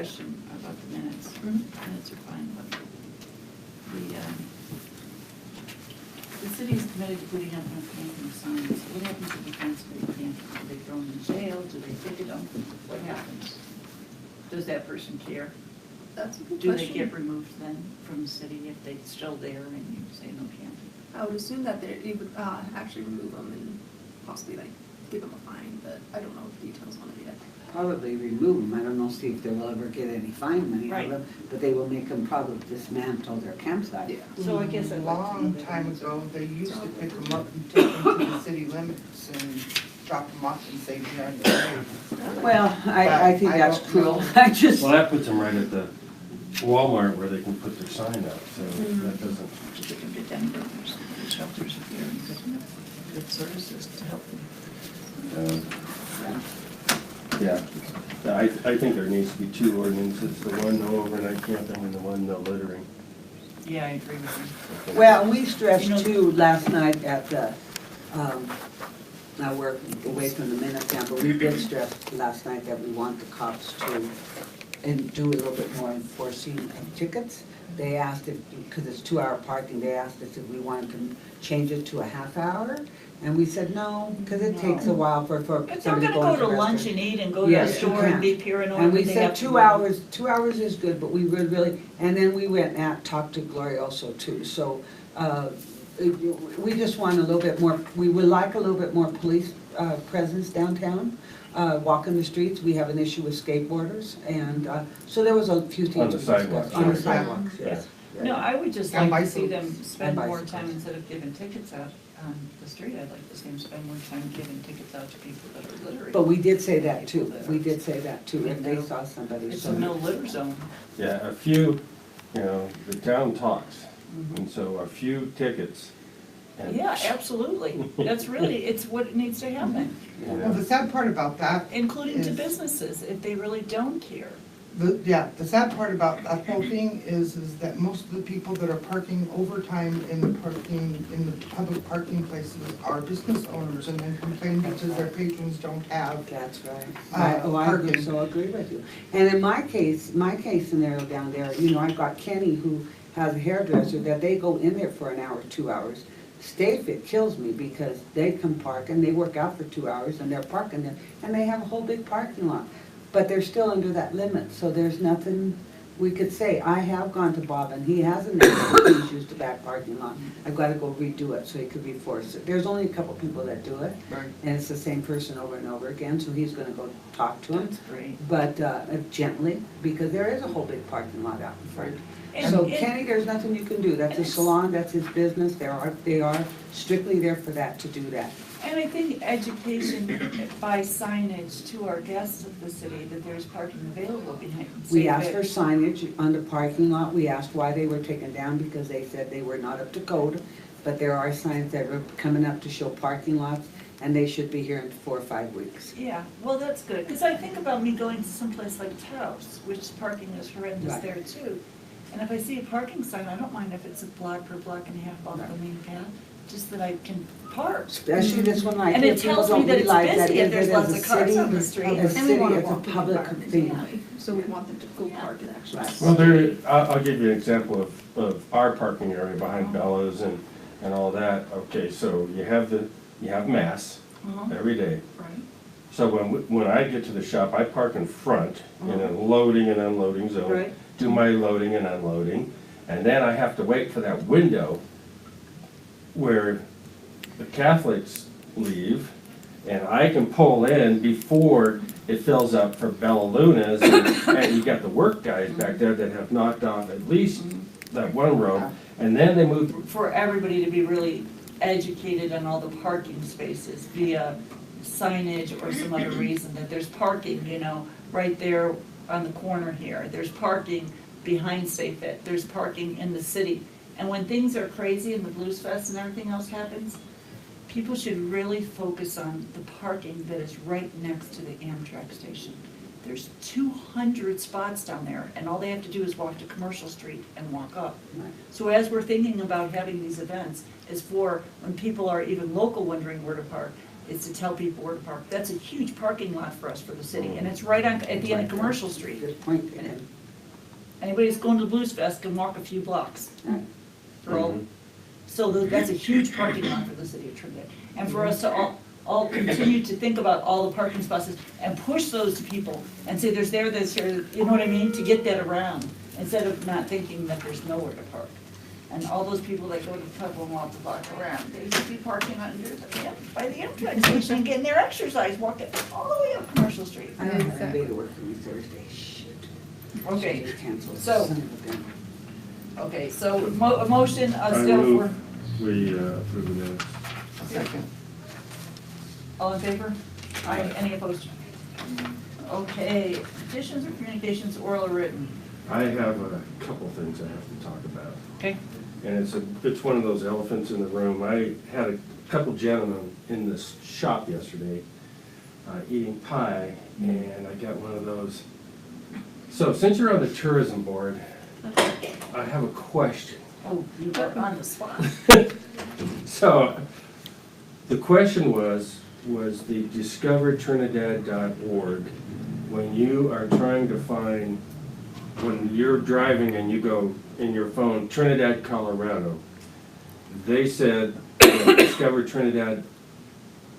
question about the minutes. Minutes are fine, but the city is committed to putting up enough camping signs. What happens if the fence people can't? Do they throw them in jail? Do they ticket them? What happens? Does that person care? That's a good Do question. they get removed then from the city if they're still there and you say no camping? I would assume that you would actually remove them and possibly like give them a fine, but I don't know the details on it yet. Probably remove them. I don't know, see if they will ever get any fine money out Right. of them, but they will make them probably dismantle their campsite. Yeah. So I guess A I'd like to long know time that. ago, they used to pick them up and take them to the city limits and drop them off and say they're on the way. Well, I think I that's don't cruel. know. I just, Well, that puts them right at the Walmart where they can put their sign up, so that doesn't, They can get them burgers, the shelters are here and good services to help them. yeah. I think there needs to be two ordinances, the one no overnight camping and the one no littering. Yeah, I agree with you. well, we stressed You know- too last night at the, now we're away from the minutes now, but we did stress last night that we want the cops to and do a little bit more enforcing of tickets. They asked if, because it's 2-hour parking, they asked us if we wanted to change it to a half hour. And we said no, because it takes a while for If they're somebody gonna to go go into to the lunch restroom. and eat and go to the Yes, you store and can. be paranoid. And we they said have to 2 go. hours, 2 hours is good, but we would really, and then we went and talked to Gloria also too. So we just want a little bit more, we would like a little bit more police presence downtown, walking the streets. We have an issue with skateboarders, and so there was a few things. On the we discussed. sidewalks, On the right. sidewalks, yes. No, I would just And like to see bicycles. them spend And more bicycles. time instead of giving tickets out on the street. I'd like to see them spend more time giving tickets out to people that are littering. But we did say that too. We did say that too, if they saw somebody. It's So- a no litter zone. Yeah, a few, the town talks, and so a few tickets. and- Yeah, absolutely. That's really, it's what needs to happen, you know. Well, the sad part about that, including to Is- businesses, if they really don't care. the sad part about that whole thing is that most of the people that are parking overtime in the public parking places are business owners and then complain because their patrons don't have. That's right. I Parking. so agree with you. And in my case scenario down there, I've got Kenny who has a hairdresser that they go in there for an hour, 2 hours. State Fit kills me because they come park and they work out for 2 hours and they're parking there and they have a whole big parking lot. But they're still under that limit, so there's nothing we could say. I have gone to Bob and he hasn't, please use the back parking lot. I've got to go redo it so he could reforce it. There's only a couple people that do it. Right. And it's the same person over and over again, so he's gonna go talk to him. That's great. But gently, because there is a whole big parking lot out in front. And- So and- Kenny, there's nothing you can do. That's and his it's- salon, that's his business. They are strictly there for that, to do that. And I think education by signage to our guests of the city that there's parking available behind. We asked for signage on the parking lot. We asked why they were taken down because they said they were not up to code. But there are signs that were coming up to show parking lots and they should be here in 4 or 5 weeks. Yeah, well, that's good, because I think about me going to someplace like Taos, which parking is horrendous Right. there too. And if I see a parking sign, I don't mind if it's a block or block and a half off the main path, just that I can park. Especially this one right And here. it People tells me don't that it's realize that busy if there's it is lots a of cars city- on the street. A And we city, want to it's a walk the public environment thing. anyway, so we want them to go park and actually. Right. Well, I'll give you an example of our parking area behind Bella's and all that. Okay, so you have mass Uh-huh. every day. Right. So when I get to the shop, I park in front in a loading and unloading zone. Right. Do my loading and unloading, and then I have to wait for that window where the Catholics leave, and I can pull in before it fills up for Bella Luna's, and you got the work guys back there that have knocked off at least that one row, and then they move. For everybody to be really educated on all the parking spaces via signage or some other reason, that there's parking, right there on the corner here. There's parking behind Safe Fit. There's parking in the city. And when things are crazy and the Blues Fest and everything else happens, people should really focus on the parking that is right next to the Amtrak station. There's 200 spots down there, and all they have to do is walk to Commercial Street and walk up. Right. So as we're thinking about having these events, is for when people are even local wondering where to park, is to tell people where to park. That's a huge parking lot for us for the city, and it's right on, at the end of Commercial Street. Good point taken. Anybody that's going to the Blues Fest can walk a few blocks. Right. They're all- So that's a huge parking lot for the city of Trinidad. And for us to all continue to think about all the parking spaces and push those to people and say there's there, you know what I mean, to get that around, instead of not thinking that there's nowhere to park. And all those people that go to the pub and walk the block around, they should be parking under by the Amtrak station and getting their exercise, walking all the way up Commercial Street. I don't have Exactly. anybody to work for me Thursday, shit. Okay, Should've canceled. so- Son of a gun. okay, so a motion I still for, move we approve the minutes. Second. all in favor? Aye. Any opposed? Okay, petitions or communications, oral or written? I have a couple things I have to talk about. Okay. And it's one of those elephants in the room. I had a couple gentlemen in this shop yesterday eating pie, and I got one of those. So since you're on the tourism board, I have a question. Oh, you are on the spot. So the question was the discovertrinidad.org, when you are trying to find, when you're driving and you go in your phone, Trinidad, Colorado, they said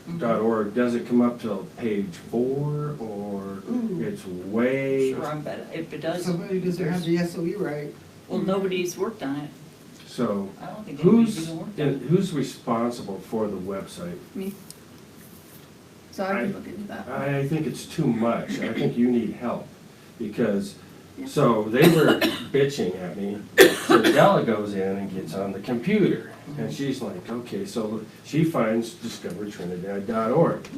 discovertrinidad.org doesn't come up till page 4, or it's way. Sure, I'm better, if it does. Somebody doesn't have the SOE right. Well, nobody's worked on it. So I don't think anybody's who's, even worked on it. who's responsible for the website? Me. So I can look into that. I think it's too much. I think you need help, because, so they were bitching at me. So Della goes in and gets on the computer, and she's like, okay, so she finds discovertrinidad.org.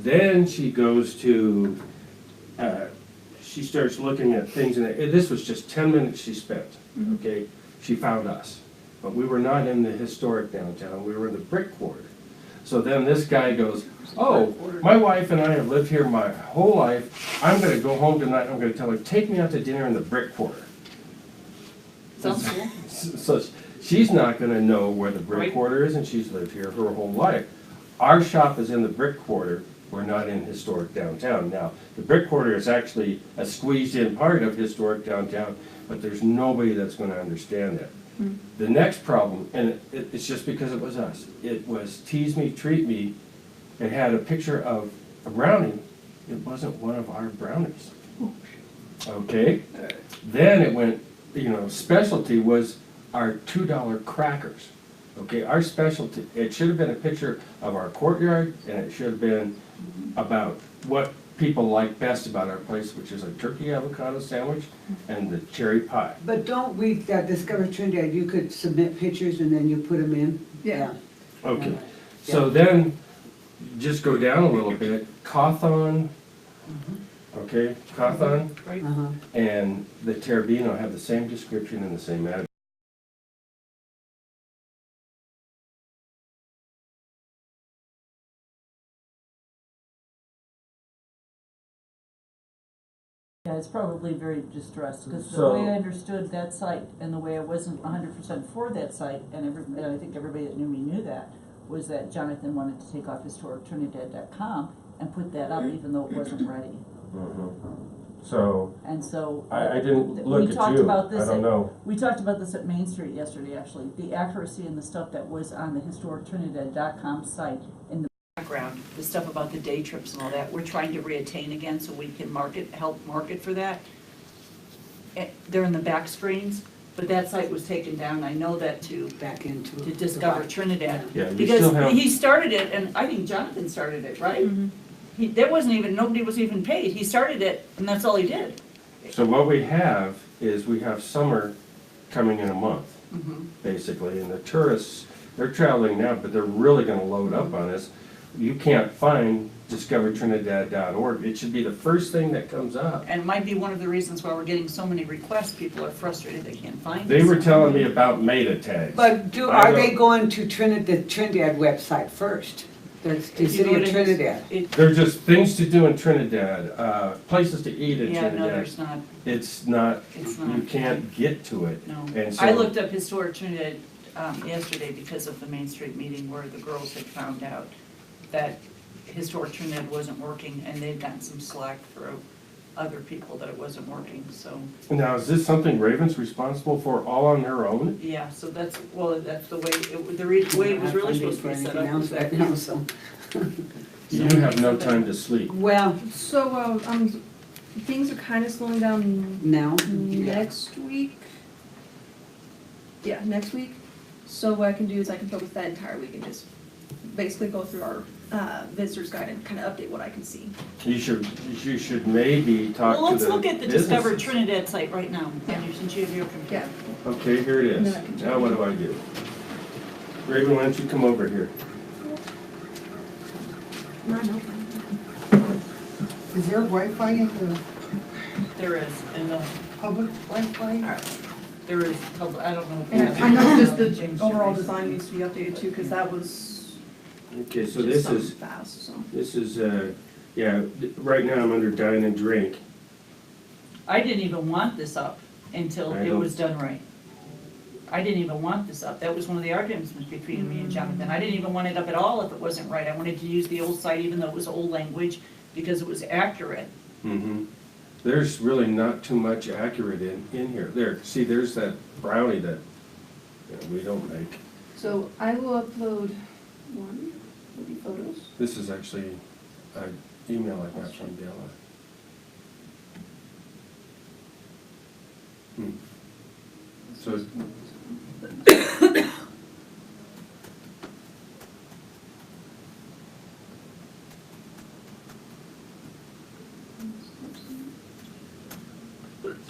Then she goes to, she starts looking at things, and this was just 10 minutes she spent, okay? She found us, but we were not in the historic downtown, we were in the brick quarter. So then this guy goes, oh, my wife and I have lived here my whole life. I'm gonna go home tonight, I'm gonna tell her, take me out to dinner in the brick quarter. Sounds cool. So she's not gonna know where the brick Right. quarter is, and she's lived here her whole life. Our shop is in the brick quarter, we're not in historic downtown. Now, the brick quarter is actually a squeezed-in part of historic downtown, but there's nobody that's gonna understand that. The next problem, and it's just because it was us, it was tease me, treat me. It had a picture of a brownie. It wasn't one of our brownies. Okay? Then it went, specialty was our $2 crackers. Okay, our specialty, it should have been a picture of our courtyard, and it should have been about what people like best about our place, which is a turkey avocado sandwich and the cherry pie. But don't we, that Discover Trinidad, you could submit pictures and then you put them in? Yeah. Okay, so then, just go down a little bit, Cawthon, okay, Cawthon Right? Uh-huh. and the Terrabino have the same description and the same address. Yeah, it's probably very distressed, because the So- way I understood that site, and the way I wasn't 100% for that site, and I think everybody that knew me knew that, was that Jonathan wanted to take off historictrinidad.com and put that up, even though it wasn't ready. So, And so. I didn't we look at talked you, about I this don't at- know. We talked about this at Main Street yesterday, actually. The accuracy and the stuff that was on the historictrinidad.com site in the background, the stuff about the day trips and all that, we're trying to reattain again so we can help market for that. They're in the back screens, but that site was taken down. I know that to Back into. Discover Trinidad. Yeah, you Because still have- he started it, and I think Jonathan started it, right? Nobody was even paid. He started it, and that's all he did. So what we have is we have summer coming in a month, basically, and the tourists, they're traveling now, but they're really gonna load up on us. You can't find discovertrinidad.org. It should be the first thing that comes up. And it might be one of the reasons why we're getting so many requests. People are frustrated they can't find They us. were telling me about meta tags. But I are they don't- going to the Trinidad website first? That's the If you city go of to- Trinidad. They're just things to do in Trinidad, places to eat in Yeah, Trinidad. no, there's not, It's not, it's you not. can't get to it. No. And I so- looked up Historic Trinidad yesterday because of the Main Street meeting where the girls had found out that Historic Trinidad wasn't working, and they'd gotten some slack through other people that it wasn't working, so, Now, is this something Raven's responsible for all on their own? yeah, so that's, well, that's the way, way it was really supposed to be set up. was that- Right now, so. You have no time to sleep. Well, So, things are kind of slowing down now, next week. Yeah, next week. So what I can do is I can focus that entire week and just basically go through our visitor's guide and kind of update what I can see. You should maybe talk to the Well, let's look at the Discover businesses. Trinidad site right now, since you have your computer. Yeah. Okay, here it is. Then I can Now what do I do? Raven, why don't you come over here? Is there Wi-Fi in the There is, and public Wi-Fi? there is, I don't know. if And you I know have- just the changed overall it. design needs to be updated too, because that was Okay, so just this something is, fast, so. right now I'm under dine and drink. I didn't even want this up until I it don't- was done right. I didn't even want this up. That was one of the arguments between me and Jonathan. I didn't even want it up at all if it wasn't right. I wanted to use the old site even though it was old language because it was accurate. Mm-hmm. There's really not too much accurate in here. There, see, there's that brownie that we don't make. So I will upload one, maybe photos. This is actually an email I got from Della. Hmm. So,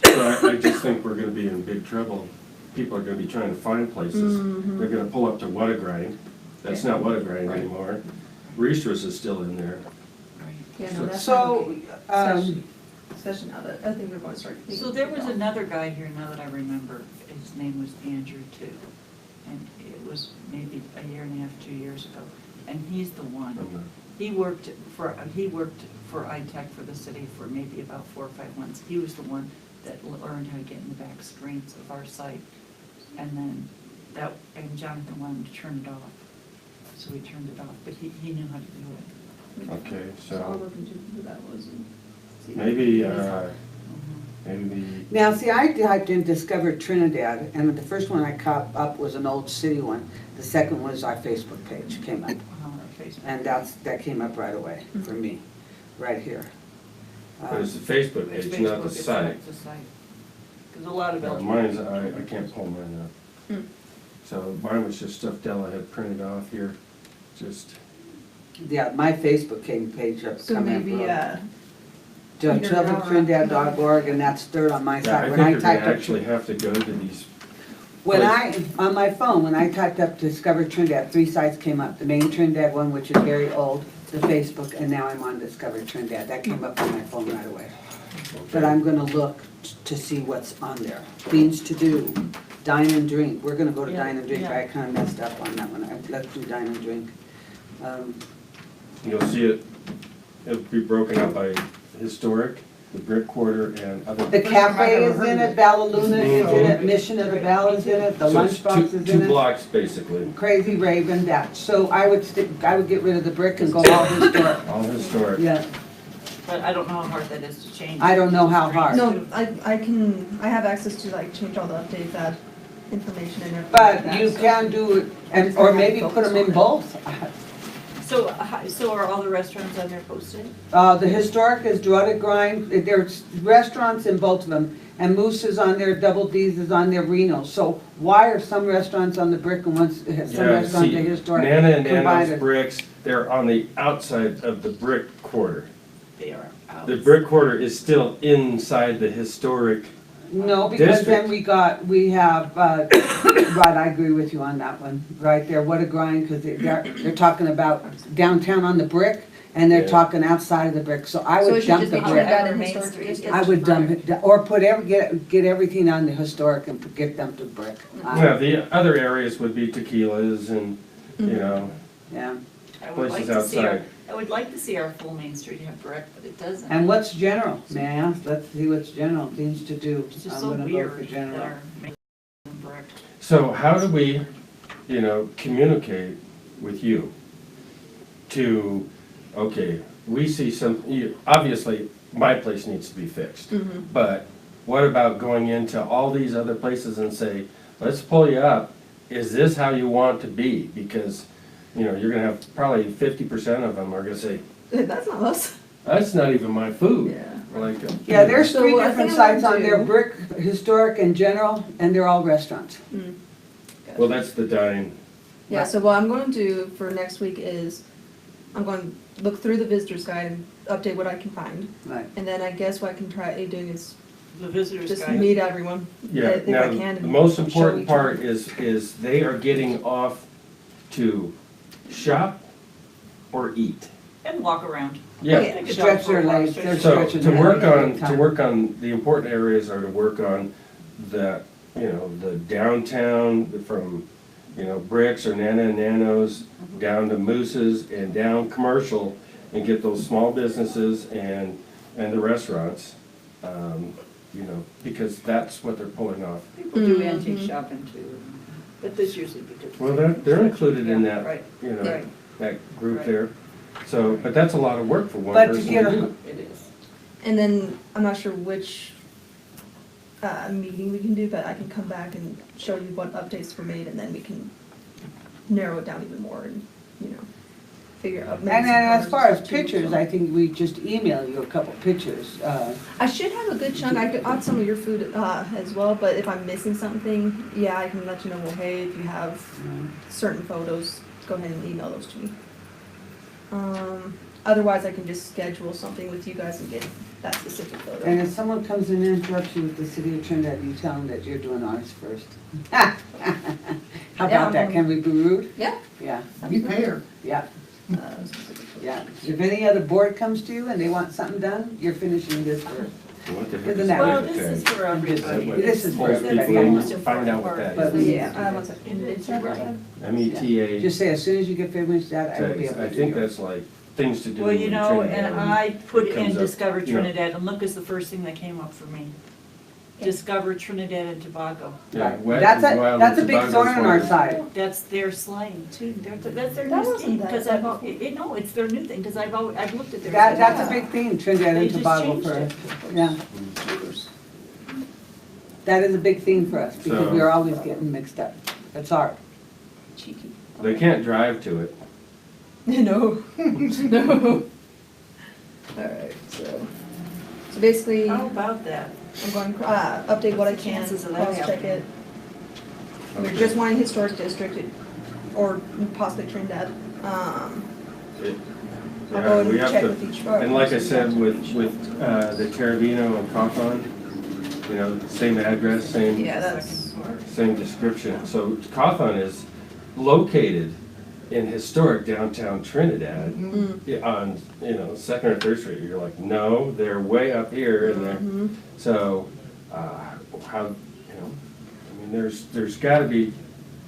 I just think we're gonna be in big trouble. People are gonna be trying to find places. Mhm. They're gonna pull up to What a Grind. That's not What a Grind anymore. Reestrous is still in there. Yeah, no, that's so, especially now that I think we're going to start. So there was another guy here, now that I remember, his name was Andrew too. And it was maybe a year and a half, 2 years ago. And he's the one. He worked for iTech for the city for maybe about 4 or 5 months. He was the one that learned how to get in the back screens of our site. And then and Jonathan wanted to turn it off. So he turned it off, but he knew how to do it. Okay, So I'll so look into who that was and see. maybe, Mhm. maybe, now, see, I typed in Discover Trinidad, and the first one I caught up was an old city one. The second was our Facebook page came up, On our Facebook. and that came up right away for me, right here. but it's the Facebook It's page, not Facebook, the it's site. not the site. Because a lot of Well, Belgians. mine's, I can't pull mine up. Hmm. So mine was just stuff Della had printed off here, just, Yeah, my Facebook page up So coming up. maybe, TriniDadOrg, and that's third on my yeah, side. I When I think you're gonna typed up, actually have to go to these, when on my phone, when I typed up Discover Trinidad, 3 sites came up. The main Trinidad one, which is very old, the Facebook, and now I'm on Discover Trinidad. That came up on my phone right away. But I'm gonna look to see what's on there. Things to do, dine and drink. We're gonna go to Yeah, dine and drink, yeah. I kinda messed up on that one. Let's do dine and drink. you'll see it'll be broken up by historic, the brick quarter, and other. The cafe is in it, Ballaluna is in it, Mission of the Bell is in it, the So it's lunchbox is in two it. blocks, basically, Crazy Raven, that. So I would get rid of the brick and go all historic. all historic. Yeah, But I don't know how hard that is to change. I don't know how hard. No, I have access to like change all the updates, add information in there. But you can do it, and, or maybe put them in both. So are all the restaurants on there posted? The historic is Druid Grind, there's restaurants in both of them, and Moose is on there, Double D's is on there, Reno. So why are some restaurants on the brick and some Yeah, restaurants on see, the historic Nana and Nana's combined? bricks, they're on the outside of the brick quarter. They are out. The brick quarter is still inside the historic. No, because then District. we have, right, I agree with you on that one, right there, what a grind, because they're talking about downtown on the brick, and they're Yeah. talking outside of the brick, so I So it would should dump just the be brick. Trinidad and Main historic Street district. I would dump it, or get everything on the historic and get them to brick. Yeah, the other areas would be tequilas and, you know, Yeah, I would like places to see our, outside. I would like to see our full Main Street have brick, but it doesn't. and what's general, may I ask, let's see what's general, things to do. It's just I'm so gonna vote weird for that general. our main brick. So how do we, communicate with you to okay, we see obviously, my place needs to be fixed. Mm-hmm. But what about going into all these other places and say, let's pull you up, is this how you want to be? Because, you're gonna have probably 50% of them are gonna say, That's not us. that's not even my food. Yeah. Like, Yeah, there's So three what I different think I'm sites gonna on there, do- brick, historic, and general, and they're all restaurants. well, that's the dine. Yeah, so what I'm going to do for next week is, I'm going to look through the visitor's guide and update what I can find. Right. And then I guess what I can try doing is The visitor's just guide. meet everyone. Yeah, if I now, can, the and most show important each part one. is they are getting off to shop or eat. And walk around. Yeah. Take a dog Stretch for a their walk, legs, stretch they're their So stretching to their work legs on, the important areas are to work on the, the downtown from, Bricks or Nana and Nanos, down to Moose's and down commercial, and get those small businesses and the restaurants, because that's what they're pulling off. People do Mhm. antique shopping too, but that's usually because. Well, they're included in Yeah, that, right, Yeah. that group Right. there. So, but that's a lot of work for one But to person get to a- do. it is. And then, I'm not sure which meeting we can do, but I can come back and show you what updates were made, and then we can narrow it down even more and, figure out. maybe And some then as colors far as too, pictures, so. I think we just email you a couple pictures. I should have a good chunk, I could add some of your food as well, but if I'm missing something, yeah, I can let you know, well, hey, if you have certain photos, go ahead and email those to me. Otherwise, I can just schedule something with you guys and get that specific photo. And if someone comes in and interrupts you with the city of Trinidad, you tell them that you're doing ours first. How about that? Can we be rude? Yeah. Yeah, You pay her. yeah, Specific photos. yeah. If any other board comes to you and they want something done, you're finishing this first. What the heck Isn't is that Well, what- this is for everybody. This is for That's the everybody. most Find out what important that part. is. Yeah, one second. It's right. META. Just say, as soon as you get finished that, I will be able I to think do it. that's like things to do Well, in and Trinidad. I put It comes in up, Discover you know. Trinidad, and look is the first thing that came up for me. Discover Trinidad and Tobago. Yeah, Right. wet That's and a, wild that's a and big tobacco thorn on our slang. side. That's their slang too, that's their That new wasn't thing, that- because no, it's their new thing, because I've looked at their. That's a big thing, Trinidad They and just Tobago changed for it. us. Yeah, that is a big thing for us, because So- we're always getting mixed up. That's hard. Cheeky. They can't drive to it. No. No. Alright, so basically, How I'm about that? going to update what I What's the can, chances of that cross-check it. We're Okay. just wanting historic district, or possibly Trinidad. It- I'll yeah, go we and have check to- with each. And like I said, with the Carabino and Cawthon, same address, Yeah, that's, same description. So Cawthon is located in historic downtown Trinidad on, Second or Third Street. You're like, no, they're way up here and they're, so, how, there's gotta be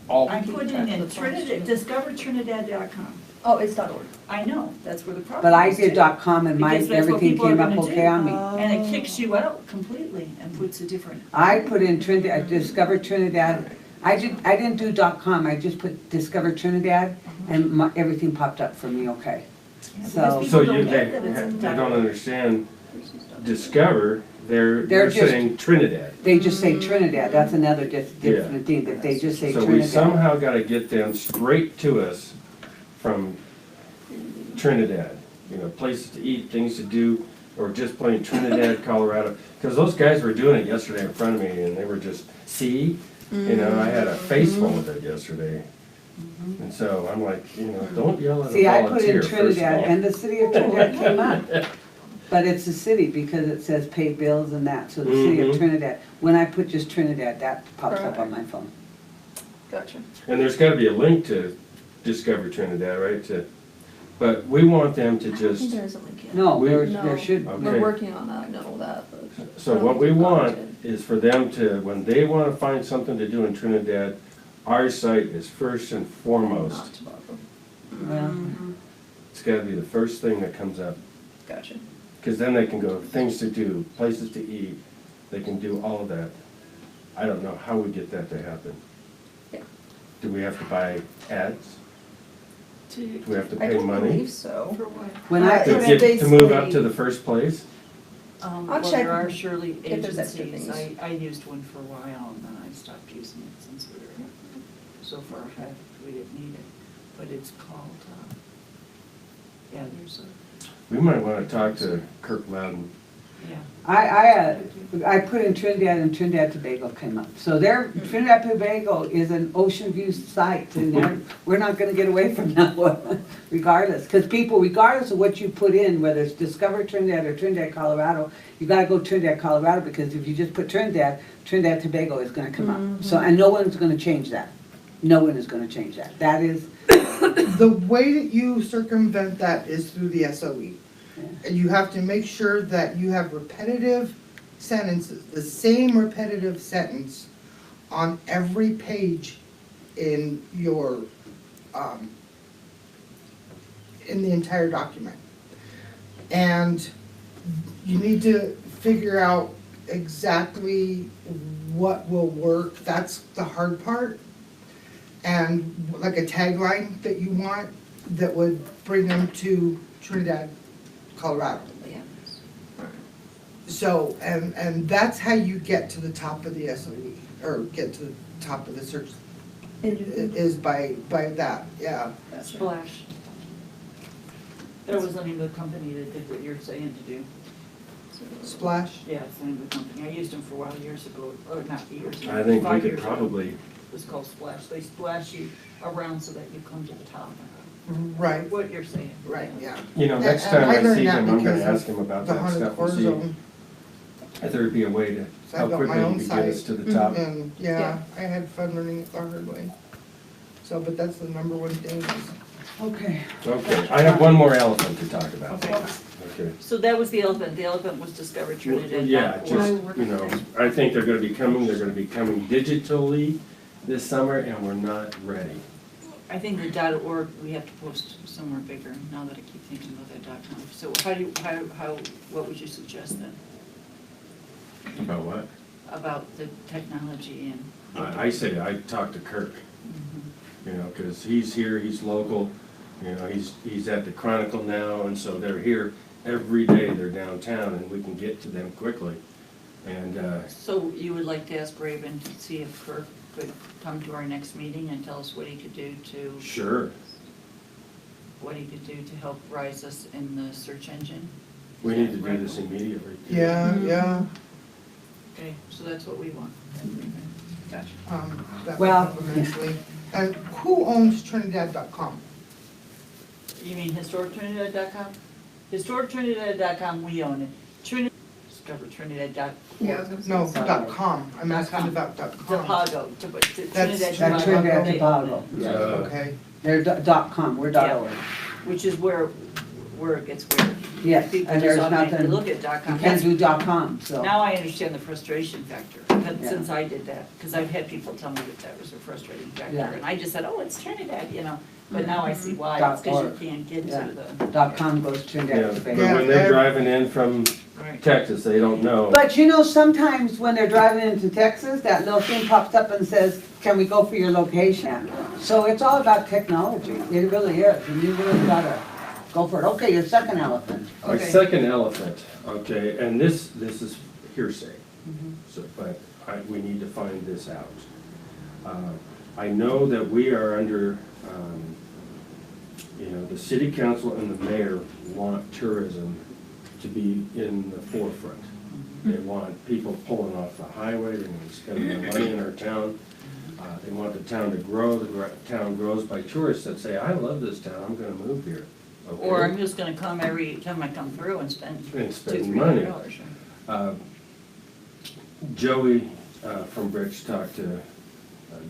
all, I put in Trinidad, discovertrinidad.com. oh, it's .org. I know, that's where the problem But I is, did too. .com and my, Because that's what everything people are came up gonna okay do. on me. And it kicks you out completely and puts a different. I put in Trinidad, I discovered Trinidad. I didn't do .com, I just put Discover Trinidad and everything popped up for me okay. So- so People you, don't get that it's in they don't .org. understand, Discover, they're They're just- saying Trinidad. They just say Trinidad, that's another different thing, that they just say So we Trinidad. somehow gotta get them straight to us from Trinidad, places to eat, things to do, or just plain Trinidad, Colorado. Because those guys were doing it yesterday in front of me and they were just, see, I had a face full of it yesterday. And so I'm like, don't yell at a See, I put volunteer, in first of Trinidad all. and the city of Trinidad came up. But it's a city because it says pay bills and that, so the city of Mhm. Trinidad. When I put just Trinidad, that pops up on my phone. Gotcha. And there's gotta be a link to Discover Trinidad, right, but we want them to I don't think just, there is a link yet. No, We- there No. should, Okay. We're working on that, know that, but. so what we want is for them to, when they wanna find something to do in Trinidad, our site is first and foremost. Not tobacco. well, It's gotta be the first thing that comes up, Gotcha. because then they can go, things to do, places to eat, they can do all of that. I don't know how we get that to happen. Yeah. Do we have to buy ads? To, we have to I pay don't money believe so. for what? When I, to It's get, to move up basically- to the first place? I'll Well, check there are surely if there's extra agencies, things. I used one for a while and then I stopped using it since we were so far ahead, we didn't need it. But it's called, yeah, there's a, We might wanna talk to Kirk Loudon. yeah. I put in Trinidad and Trinidad Tobago came up. So there, Trinidad Tobago is an ocean view site and we're not gonna get away from that one regardless. Because people, regardless of what you put in, whether it's Discover Trinidad or Trinidad, Colorado, you gotta go Trinidad, Colorado because if you just put Trinidad, Trinidad Tobago is gonna come up. So, and no one's gonna change that. No one is gonna change that. That is, The way that you circumvent that is through the SOE. And you have to make sure that you have repetitive sentences, the same repetitive sentence on every page in your, in the entire document. And you need to figure out exactly what will work. That's the hard part. And like a tagline that you want that would bring them to Trinidad, Colorado. Yeah. So, and that's how you get to the top of the SOE, or get to the top of the search, is by that, yeah. Splash. There was the name of the company that did what you're saying to do. Splash. Yeah, it's the name of the company. I used them for a while years ago, or not years ago. I think we 5 could years ago. probably, It was called Splash. They splash you around so that you come to the top. Right, What you're saying. right, yeah. you know, next And time I learned see that him, I'm gonna because of ask him about the that haunted stuff core and see zone. if there'd be a way to, So how I've got quickly my you own could get us site. to the top. And, yeah, I had fun learning it the hard way. So, but that's the number one thing is, okay. Okay, I have one more elephant to talk about. Okay. Okay. So that was the elephant. The elephant was discovered Trinidad. Yeah, just, you know, I think they're gonna be coming digitally this summer, and we're not ready. I think the .org, we have to post somewhere bigger, now that I keep thinking about that .com. So what would you suggest then About what? about the technology and? I say, I talked to Kirk, you know, cause he's here, he's local, you know, he's at the Chronicle now, and so they're here every day, they're downtown, and we can get to them quickly. And, So you would like to ask Raven to see if Kirk could come to our next meeting and tell us what he could do to, sure, what he could do to help rise us in the search engine? we need to do this immediately. yeah, Mm-hmm. yeah. Okay, so that's what we want. Gotcha. That would Well- help immensely. And who owns Trinidad.com? You mean historictrinidad.com? Historictrinidad.com, we own it. Discover Trinidad. Yeah, I was gonna say. No, Sorry. .com, I'm asking .com. about .com. Tobago, Trinidad That's That's Tobago. Trinidad they own Tobago. it. Yeah. Okay, They're .com, we're Yeah. .org. Which is where it gets weird. Yes, People and just there's automatically nothing, look you at .com. can't That's- do .com, so. Now I understand the frustration factor, but Yeah. since I did that, because I've had people tell me that was a frustrating factor. Yeah. And I just said, oh, it's Trinidad, you know, but now I see why, it's .org. because you can't get Yeah. to the. .com goes Yeah, Trinidad but Tobago. when they're driving in from Right. Texas, they don't know. But you know, sometimes when they're driving into Texas, that little thing pops up and says, can we go for your location? So it's all about technology, it really is, and you really gotta go for it. Okay, your second elephant. My Okay. second elephant, okay, and this is hearsay, so, but we need to find this out. I know that we are under, you know, the city council and the mayor want tourism to be in the forefront. They want people pulling off the highway, they want to spend their money in our town. They want the town to grow, town grows by tourists that say, I love this town, I'm gonna move here. Okay? Or I'm just gonna come every time I come through and spend And spend $200-300. Joey from Bridge talked to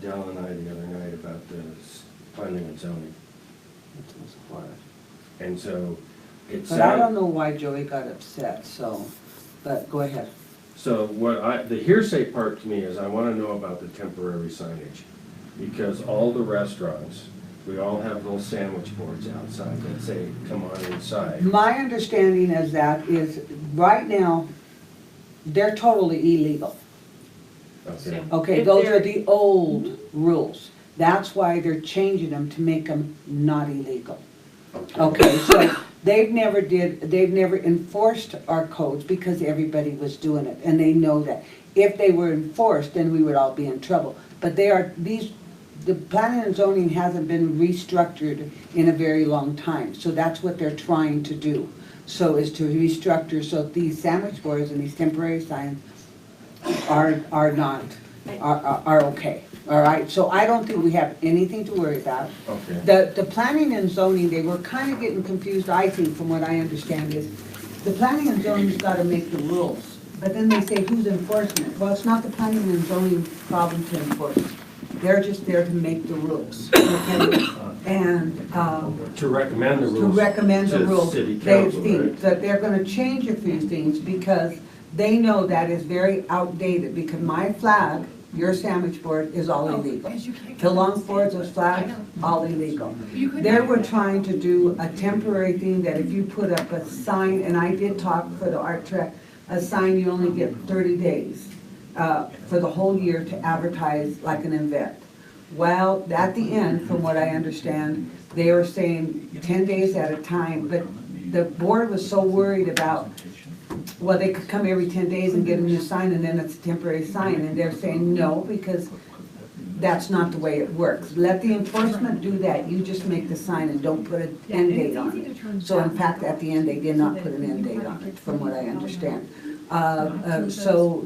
Dell and I the other night about this planning and zoning. And so it's. But I don't know why Joey got upset, so, but go ahead. So the hearsay part to me is I wanna know about the temporary signage. Because all the restaurants, we all have little sandwich boards outside that say, come on inside. My understanding is that is, right now, they're totally illegal. Okay. Okay, If those they're- are the old rules. That's why they're changing them to make them not illegal. Okay, so they've never enforced our codes because everybody was doing it, and they know that. If they were enforced, then we would all be in trouble. But the planning and zoning hasn't been restructured in a very long time, so that's what they're trying to do. So is to restructure, so these sandwich boards and these temporary signs are okay, all right? So I don't think we have anything to worry about. Okay. The planning and zoning, they were kind of getting confused, I think, from what I understand is, the planning and zoning's gotta make the rules, but then they say who's enforcing it? Well, it's not the planning and zoning problem to enforce. They're just there to make the rules, okay? And, To recommend the rules. to recommend the to rules. City They council, think right? that they're gonna change a few things because they know that is very outdated, because my flag, your sandwich board, is all illegal. The long boards, those flags, all illegal. They were trying to do a temporary thing that if you put up a sign, and I did talk for the art track, a sign you only get 30 days for the whole year to advertise like an event. Well, at the end, from what I understand, they were saying 10 days at a time, but the board was so worried about, well, they could come every 10 days and get a new sign, and then it's a temporary sign, and they're saying no, because that's not the way it works. Let the enforcement do that, you just make the sign and don't put an end date on it. So in fact, at the end, they did not put an end date on it, from what I understand. So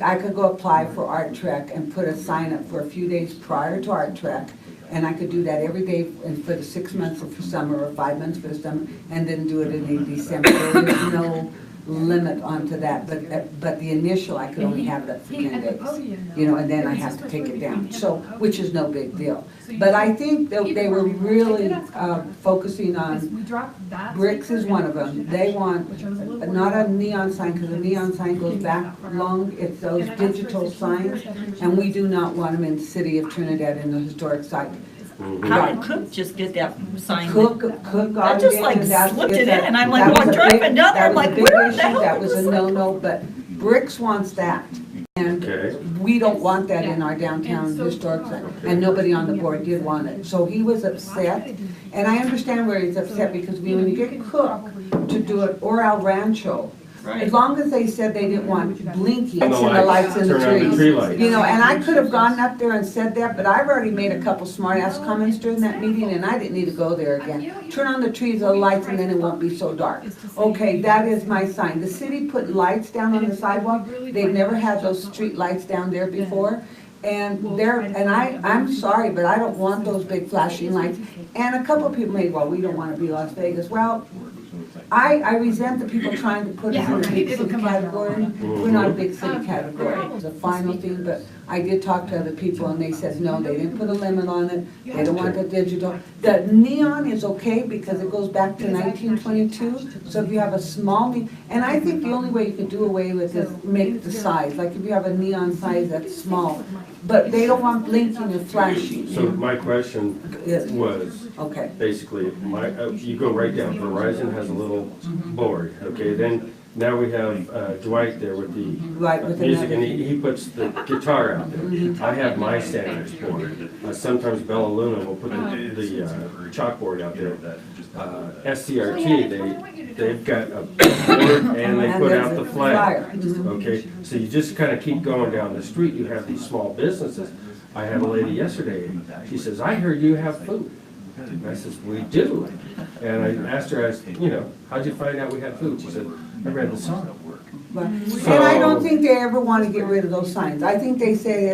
I could go apply for Art Trek and put a sign up for a few days prior to Art Trek, and I could do that every day and for the 6 months of summer or 5 months for the summer, and then do it in December. There is no limit onto that, but the initial, I could only have it up for 10 days, you know, and then I have to take it down, so, which is no big deal. But I think they were really focusing on, bricks is one of them. They want not a neon sign, because a neon sign goes back long, it's those digital signs, and we do not want them in the city of Trinidad in the historic site. How did Cook just get that sign? Cook got I it just in, like and that's- slipped it's it in, a- and I'm like, that well, was I'm a big- driving down there, I'm that was a like, big where the issue, hell that is was a this sign? no-no, but Bricks wants that. And Okay. we don't want that in our downtown historic site, and nobody on the board did want it. So he was upset, and I understand where he's upset, because when you get Cook to do it, or El Rancho, as long as they said they didn't want blinking And and the the lights in the turn on the trees. tree lights. You know, and I could have gone up there and said that, but I've already made a couple smart ass comments during that meeting, and I didn't need to go there again. Turn on the trees, the lights, and then it won't be so dark. Okay, that is my sign. The city put lights down on the sidewalk. They've never had those street lights down there before. And I'm sorry, but I don't want those big flashing lights. And a couple of people made, well, we don't want to be Las Vegas. Well, I resent the people trying to put us in a big city category. We're not a big city category. It's a final thing, but I did talk to other people, and they said, no, they didn't put a limit on it. They don't want the digital. The neon is okay because it goes back to 1922. So if you have a small, and I think the only way you could do away with is make the size. Like if you have a neon size that's small, but they don't want blinking and flashing. So my question Yes. was, Okay. basically, you go right down, Verizon has a little board, okay, then now we have Dwight there with the Right, with music, and another. he puts the guitar out there. I have my sandwich board. Sometimes Bella Luna will put the chalkboard out there. SCRT, they've got a board and they put out the flag. Okay, so you just kind of keep going down the street, you have these small businesses. I had a lady yesterday, she says, I heard you have food. And I says, we do. And I asked her, how'd you find out we had food? She said, I read the song. And I don't think they ever want to get rid of those signs. I think they say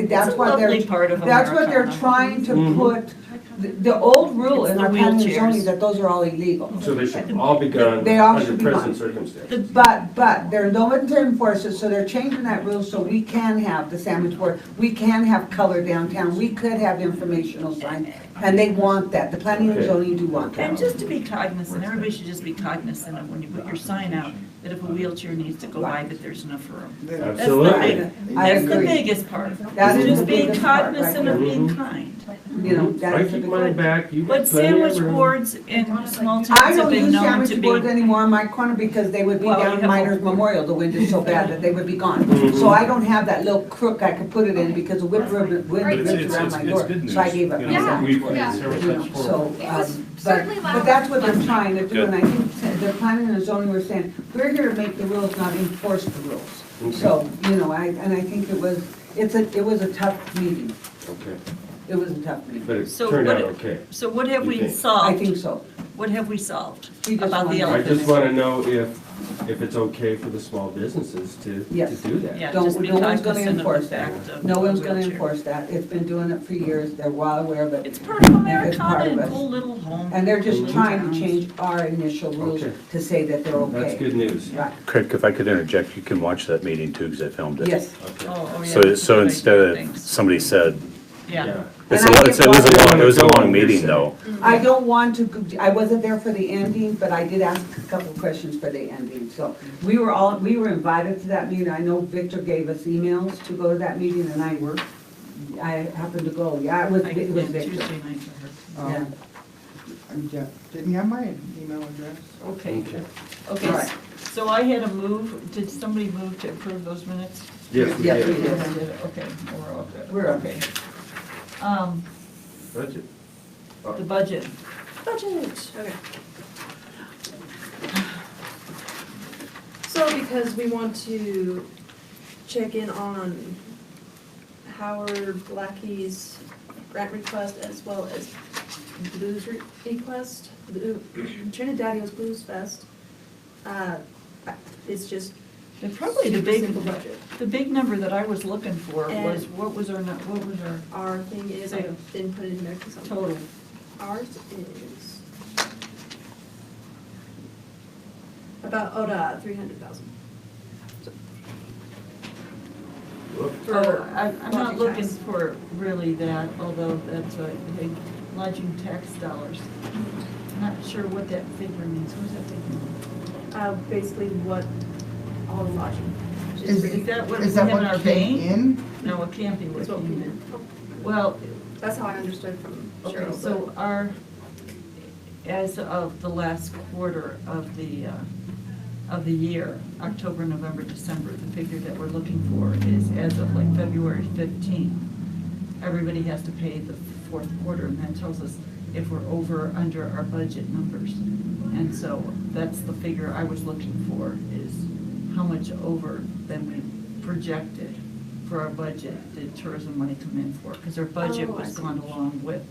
that's a what lovely part of that's what they're Americana. trying to Mhm. put, the old rule in It's our the planning and wheelchairs. zoning that those are all illegal. So they should all be gone They all under should be present gone. circumstances. But there's no one to enforce it, so they're changing that rule so we can have the sandwich board. We can have color downtown. We could have informational signs, and they want that. The planning and Okay. zoning do want And that. just to be cognizant, everybody should just be cognizant of when you put your sign out, that if a wheelchair needs to go by, that there's enough room. That's the Absolutely. big- I That's the agree. biggest part. That is Just the being biggest part, right cognizant of there. being Mhm. kind. You know, Mhm. that I is a keep big mine one. back, you But got plenty of sandwich room. boards in small towns I have don't been use known sandwich to boards be. anymore on my corner because they would be Well, down you in have Miners a- Memorial, the wind is so bad that they would be gone. Mhm. So I don't have that little crook I could put it in because the wind But ripped it's around my it's door. good news. So I gave up You my know, sandwich we've- board. several You know, times before. so, It was but, certainly but that's what they're loud. trying to do, Good. and I think the planning and zoning were saying, we're here to make the rules, not enforce the rules. Okay. So, you know, I think it was a tough meeting. Okay, It was a tough meeting. but it So turned what out it- okay. So what have You we think? I solved? think so. What have we solved We just about the wanted- I elephant? just wanna know if it's okay for the small businesses to Yes. do that. Yeah, Don't- just be no one's gonna cognizant of the enforce that. fact of No one's the gonna wheelchair. enforce that. It's been doing it for years. They're well aware of it. It's part of It's Americana part of and us. cool little home. And they're just little trying to towns. change our initial rules Okay. to say that they're okay. That's good news. Right, Craig, if I could interject, you can watch that meeting too, because I filmed it. yes. Okay. Oh, yeah, So, that's a so good instead idea, of, thanks. somebody said, Yeah. it's And a, I it's- get it was why- a long, it was a Go on, long you're meeting saying. though. I don't want to, I wasn't there for the ending, but I did ask a couple of questions for the ending. So we were invited to that meeting. I know Victor gave us emails to go to that meeting and I happened to go. Yeah, it was I Victor. Tuesday night to her. Yeah. Yeah, didn't you have my email address? Okay, Okay. okay, All right. so I had a move, did somebody move to approve those minutes? Yes, we Yes, we did. did. Okay, we're okay. We're okay. Budget. The budget. Budget, okay. So because we want to check in on Howard Blackie's grant request as well as blues request, Trinidadios Blues Fest, it's just And probably the super big, simple budget. the big number that I was looking for And- was, what was our Our thing is, I didn't put it in there because I'm. total? Ours is about, 300,000. Oh, I'm not lodging looking tax. for really that, although that's a big lodging tax dollars. I'm not sure what that figure means, what does that figure mean? Basically what all the lodging. Is Is that what we Is that have in our what came bank? in? No, it can't be what That's what came came in. in. Well, That's how I understood from okay, Cheryl. so our, as of the last quarter of the year, October, November, December, the figure that we're looking for is as of like February 15th. Everybody has to pay the fourth quarter, and that tells us if we're over or under our budget numbers. And so that's the figure I was looking for, is how much over than we projected for our budget did tourism money come in for? Because our budget Oh, I was see. gone along with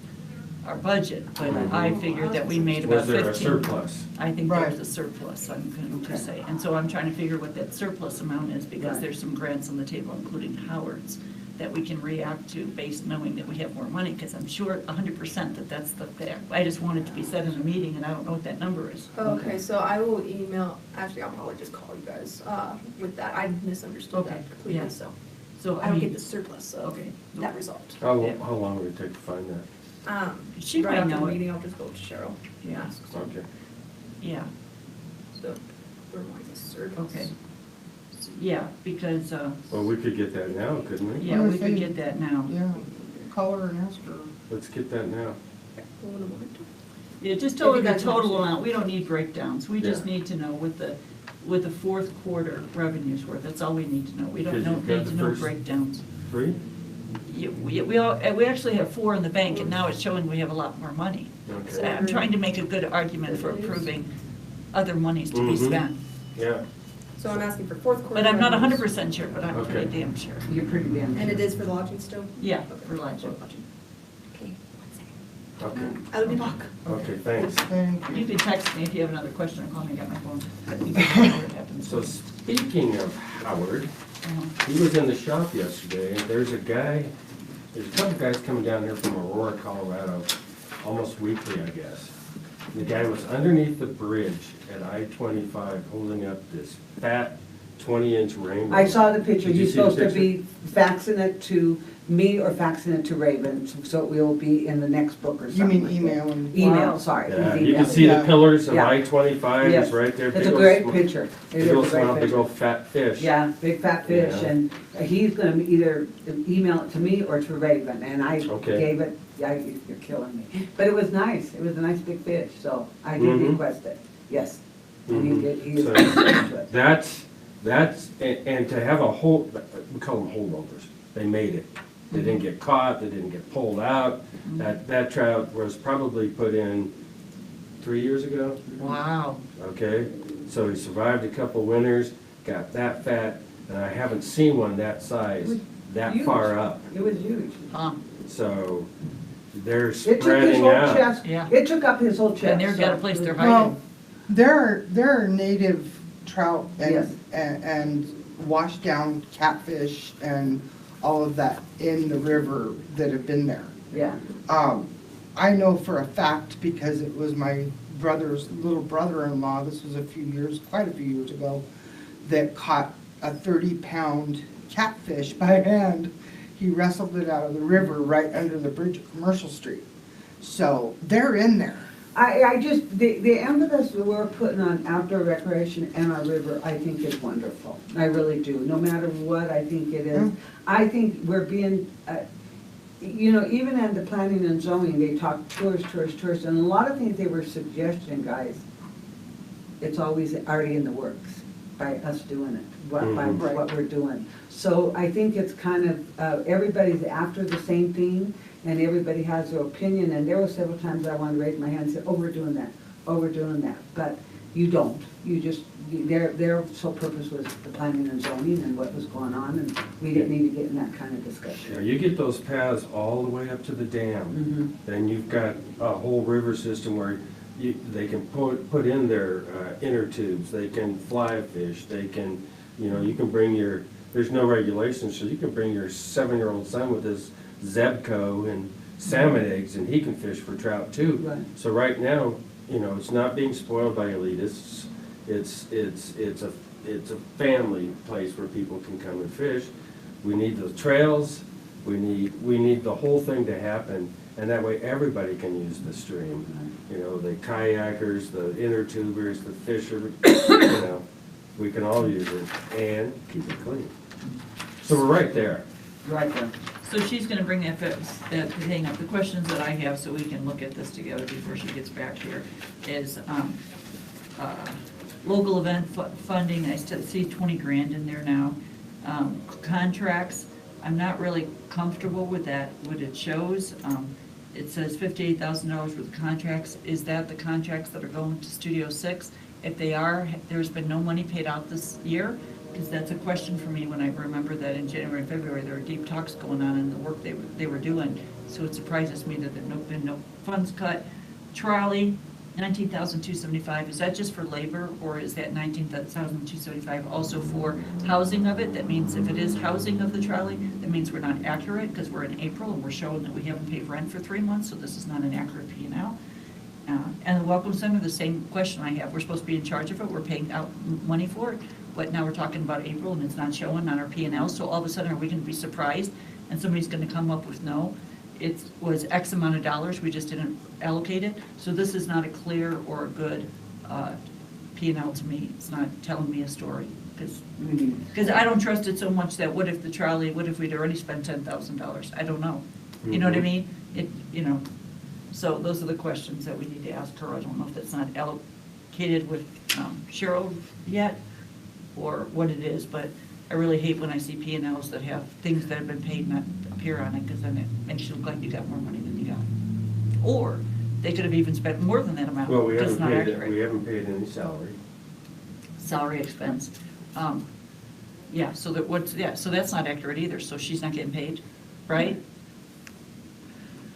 our budget, but I figured that we made about Was 15. there a surplus? I think there's Right. a surplus, I'm going to say. And so I'm trying to figure what that surplus amount is, because Right. there's some grants on the table, including Howard's, that we can react to based knowing that we have more money, because I'm sure 100% that that's the fact. I just wanted to be said in a meeting, and I don't know what that number is. Okay, so I will email, actually, I'll probably just call you guys, with that. I misunderstood Okay, that completely, yeah. so. So, I I will get mean, the surplus of okay. that result. How Yeah. long would it take to find that? She Right might after know the it. meeting, I'll just go to Cheryl and Yeah. ask. So, Okay. yeah, we're wanting the surplus. okay. Yeah, because, Well, we could get that now, couldn't we? yeah, Well, we if could they- get that now. Yeah, call her and ask her. Let's get that now. Well, in a moment. Yeah, just tell her If you the guys want total to. amount, we don't need breakdowns, we just Yeah. need to know what the fourth quarter revenues were, that's all we need to know. We don't Because you've got need to the know first- breakdowns. 3? Yeah, we actually have 4 in the bank, and now it's showing we have a lot more money. So Okay. I'm trying to make a good argument for approving other monies to be Mhm. spent. Yeah. So I'm asking for fourth quarter. But I'm not revenues. 100% sure, but I'm pretty Okay. damn sure. You're pretty damn. And it is for the lodging still? Yeah, Okay. for lodging. Okay, 1 second. Okay. I will be back. Okay, thanks. Thank You you. can text me if you have another question or call me, I got my phone. You can know what happens. So speaking of Howard, Uh-huh. he was in the shop yesterday, and there's a couple guys coming down here from Aurora, Colorado, almost weekly, I guess. The guy was underneath the bridge at I-25 holding up this fat 20-inch rainbow. I saw the picture. Did you He's see the supposed to be faxing it to me or faxing it to Raven, so it will be in the next book or You something. mean like that. email and? Email, sorry. Yeah, he's you can emailing. see the Yeah. pillars of Yeah. I-25 Yes. is right there. It's Big a old great sm- picture. It Big is a old smile, great big picture. old fat fish. Yeah, big fat fish, Yeah. and he's gonna either email it to me or to Raven, and I Okay. gave it, yeah, you're killing me. But it was nice, it was a nice big fish, so I did Mhm. request it, yes. And he Mhm. did, he is So- into it. And to have a hold, we call them holdovers, they made it. They didn't get caught, they didn't get pulled out. That trout was probably put in 3 years ago, Wow. okay? So he survived a couple winters, got that fat, and I haven't seen one that size, that Huge. far up. It was huge. So they're It took his spreading whole out. chest, Yeah. it took up his whole chest. And they've got a so- place they're Well, hiding. there are native trout Yes. and washed down catfish and all of that in the river that have been there. Yeah, I know for a fact because it was my brother's little brother-in-law, this was quite a few years ago, that caught a 30-pound catfish by hand. He wrestled it out of the river right under the bridge at Commercial Street. So they're in there. I just, the emphasis that we're putting on outdoor recreation and our river, I think is wonderful. I really do. No matter what, I think it is. I think we're being, you know, even at the planning and zoning, they talk tourists, and a lot of things they were suggesting, guys, it's always already in the works by us doing it, by Mhm. what we're doing. So I think it's kind of, everybody's after the same thing, and everybody has their opinion, and there were several times I wanted to raise my hand and say, oh, we're doing that, oh, we're doing that, but you don't. You just, their sole purpose was the planning and zoning and what was going on, and we didn't need to get in that kind of Yeah, discussion. you get those paths all the way up to the dam, Mhm. then you've got a whole river system where they can put in their inner tubes, they can fly fish, they can, you know, you can bring there's no regulations, so you can bring your 7-year-old son with his Zebco and salmon eggs, and he can fish for trout too. Right. So right now, you know, it's not being spoiled by elitists, it's a family place where people can come and fish. We need the trails, we need the whole thing to happen, and that way everybody can use the stream. You know, the kayakers, the inner tubers, the fisher, you know, we can all use it and keep it clean. So we're right there. Right there. So she's gonna bring that thing up. The questions that I have, so we can look at this together before she gets back here, is, local event funding, I still see 20 grand in there now. Contracts, I'm not really comfortable with that, what it shows. It says $58,000 worth of contracts. Is that the contracts that are going to Studio 6? If they are, there's been no money paid out this year? Because that's a question for me when I remember that in January and February, there were deep talks going on in the work they were doing. So it surprises me that there've been no funds cut. Trolley, $19,275, is that just for labor, or is that $19,275 also for housing of it? That means if it is housing of the trolley, that means we're not accurate, because we're in April and we're showing that we haven't paid rent for 3 months, so this is not an accurate P&L. And the Welcome Center, the same question I have, we're supposed to be in charge of it, we're paying out money for it, but now we're talking about April and it's not showing on our P&L, so all of a sudden, are we gonna be surprised? And somebody's gonna come up with, no, it was X amount of dollars, we just didn't allocate it. So this is not a clear or a good P&L to me. It's not telling me a story. Because I don't trust it so much that what if the trolley, what if we'd already spent $10,000? I don't know. You know what I mean? You know, so those are the questions that we need to ask her. I don't know if that's not allocated with Cheryl yet or what it is, but I really hate when I see P&Ls that have things that have been paid not appear on it, because then it makes you look like you got more money than you got. Or they could have even spent more than that amount. Well, we That's haven't not paid, accurate. we haven't paid any salary. Salary expense. Yeah, so so that's not accurate either, so she's not getting paid, right?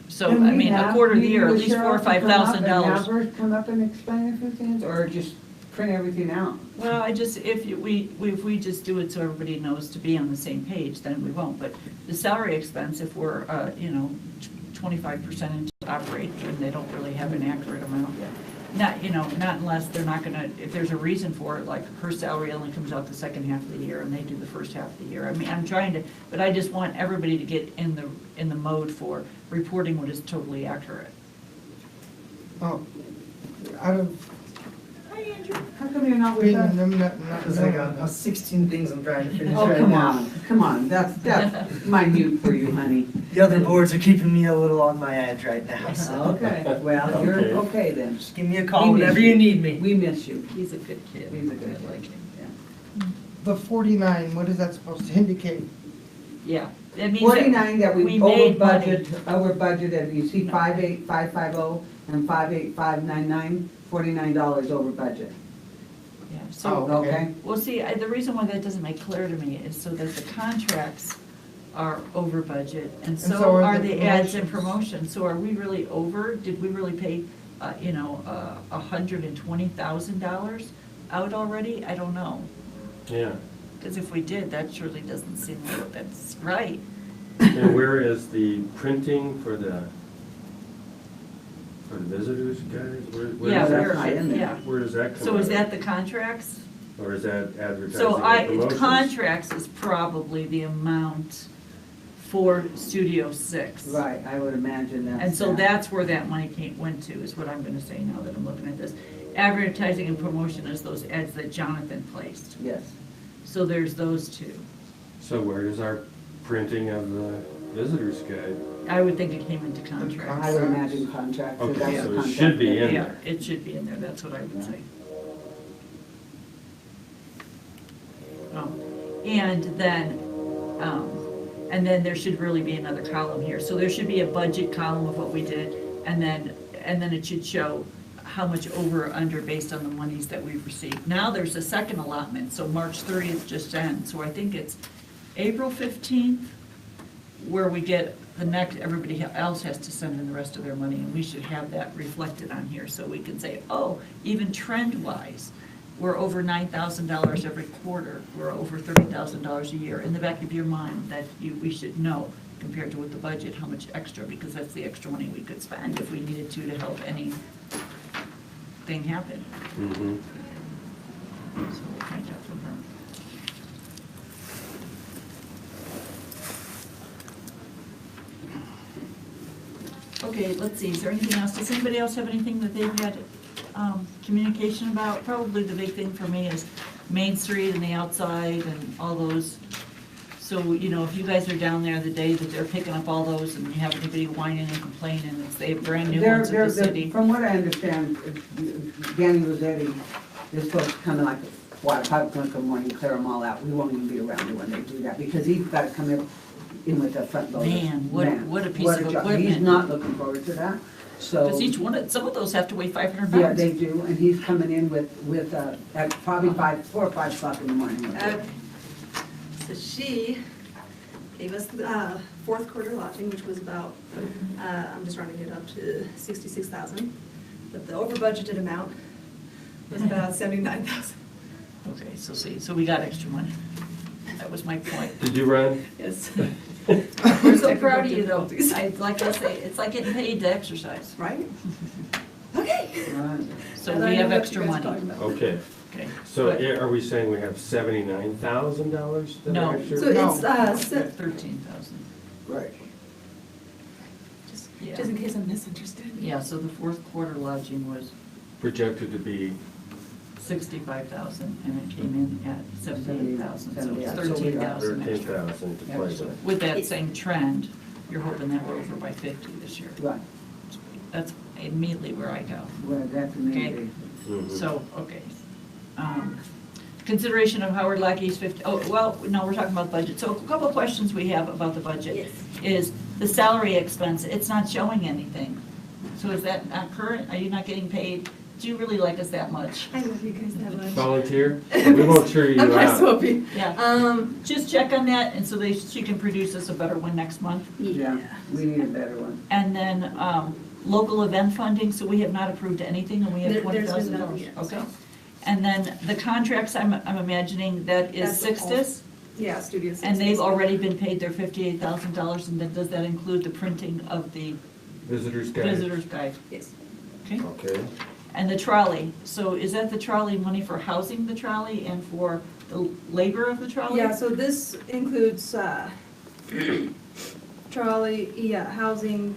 So, I mean, a quarter of the year, at least $4,000 or $5,000. Have her come up and explain a few things, or just print everything out? Well, if we just do it so everybody knows to be on the same page, then we won't. But the salary expense, if we're, 25% into operate, and they don't really have an accurate amount yet. not, not unless they're not gonna, if there's a reason for it, like her salary only comes out the second half of the year and they do the first half of the year. I mean, I'm trying to, but I just want everybody to get in the mode for reporting what is totally accurate. Oh, out of Hi, Andrew. How come you're not with being, us? not. Because I got 16 things I'm trying to finish Oh, right come now. on, come on, that's minute for you, honey. The other boards are keeping me a little on my edge right now, so Okay, well, you're Okay. okay then. just give me a call We miss whenever you need me. We miss you. He's a good kid. He's a good I like kid. him. The 49, what is that supposed to indicate? Yeah, it means that 49 that we over made money. budgeted, you see No. 58550 and 58599, $49 over budget, Yeah, so, Oh, okay? well, see, the reason why that doesn't make clear to me is so that the contracts are over budget, and so so are are the the ads and promotions. promotions. So are we really over? Did we really pay, $120,000 out already? I don't know. Yeah. Because if we did, that surely doesn't seem like that's right. And where is the printing for the visitors guide? Where Yeah, is that? that's not in there. yeah. Where does that come So is out? that the contracts? Or is that advertising So and promotions? contracts is probably the amount for Studio 6. Right, I would imagine that's. And so that. that's where that money went to, is what I'm gonna say now that I'm looking at this. Advertising and promotion is those ads that Jonathan placed. Yes. So there's those two. So where does our printing of the visitors guide? I would think it came into contracts. I would imagine contracts. Okay, that's so a it contract should be that- in Yeah, there. it should be in there, that's what I would say. And then there should really be another column here. So there should be a budget column of what we did, and then it should show how much over or under based on the monies that we've received. Now there's a second allotment, so March 30th just ends, so I think it's April 15th where we get the next, everybody else has to send in the rest of their money, and we should have that reflected on here, so we can say, oh, even trend-wise, we're over $9,000 every quarter, we're over $30,000 a year. In the back of your mind, that we should know, compared to with the budget, how much extra, because that's the extra money we could spend if we needed to help anything happen. Mm-hmm. So we'll find out from her. Okay, let's see, is there anything else? Does anybody else have anything that they've had communication about? Probably the big thing for me is Main Street and the outside and all those. So, if you guys are down there the day that they're picking up all those and you have anybody whining and complaining, they have brand new ones in the city. From what I understand, Danny Rossetti is supposed to come in like 5 o'clock in the morning, clear them all out. We won't even be around when they do that, because he's got to come in with the front loader. Man, what a piece What of job. He's equipment. not looking forward to that, so. Because some of those have to weigh 500 Yeah, pounds. they do, and he's coming in at probably 4 or 5 o'clock in the morning. Okay. So she gave us the fourth quarter lodging, which was about, I'm just rounding it up to 66,000. But the over budgeted amount was about 79,000. Okay, so we got extra money. That was my point. Did you run? Yes. We're so proud of you though. Like I say, it's like getting paid to exercise. Right? Okay. Right. So I we don't have know what extra you guys are money. talking about. Okay, Okay. so But- are we saying we have $79,000 that No. are extra? So it's, We have 13,000. Right. Yeah. just in case I'm misinterested. Yeah, so the fourth quarter lodging was Projected to be, 65,000 and it came in at 78,000, so it's 78,000. 13,000 extra. 13,000 to play with. With that same trend, you're hoping that we're over by 50 this year. Right, That's immediately where I go. well, that's amazing. Mhm. So, okay. Consideration of Howard Lackey's 50, no, we're talking about budget. So a couple of questions we have about the budget. Yes. Is the salary expense, it's not showing anything. So is that not current? Are you not getting paid? Do you really like us that much? I love you guys that much. Volunteer? We won't cheer you I'm nice out. hoping. Yeah. Just check on that, and so she can produce us a better one next month. Yeah, we need a better one. And then, local event funding, so we have not approved anything, and we have There's been $20,000. none yet, so. Okay. And then the contracts, I'm imagining that is That's all. Sixtus, Yeah, Studio 6. and they've already been paid their $58,000, and then does that include the printing of the Visitors guide? visitor's guide? Yes. Okay? Okay. And the trolley, so is that the trolley money for housing the trolley and for the labor of the trolley? Yeah, so this includes, trolley, yeah, housing,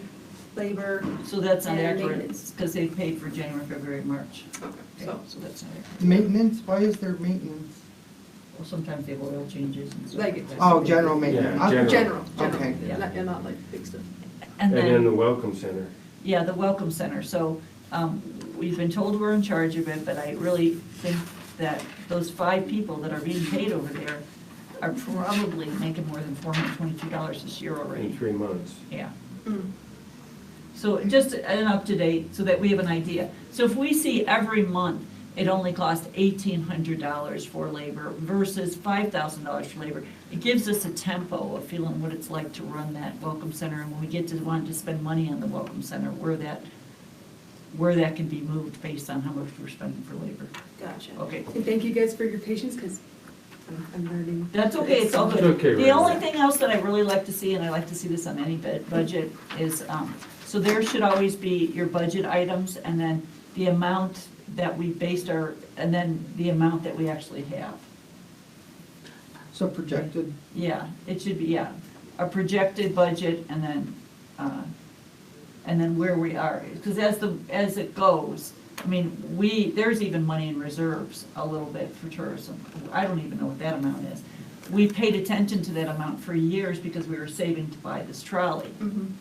labor, So that's not And accurate, maintenance. because they paid for January, February, March. Okay, So that's not accurate. Maintenance, why is there maintenance? Well, sometimes they have oil changes and stuff. Like- like that. Oh, general maintenance. Yeah, general, Okay. Yeah. not like big stuff. And And then the then, welcome center. yeah, the Welcome Center, so, we've been told we're in charge of it, but I really think that those 5 people that are being paid over there are probably making more than $422 this year In already, 3 months. yeah. Mm. So just an up-to-date, so that we have an idea. So if we see every month, it only costs $1,800 for labor versus $5,000 for labor, it gives us a tempo of feeling what it's like to run that Welcome Center, and when we get to want to spend money on the Welcome Center, where that can be moved based on how much we're spending for labor. Gotcha. Okay. And thank you guys for your patience, because I'm learning. That's okay, it's all good. It's okay, The Rita. only thing else that I really like to see, and I like to see this on any budget, is, so there should always be your budget items, and then the amount that we based our, and then the amount that we actually have. So projected, Yeah, it should be, yeah, a projected budget, and then where we are, because as it goes, I mean, there's even money in reserves a little bit for tourism. I don't even know what that amount is. We paid attention to that amount for years because we were saving to buy this trolley. Mhm.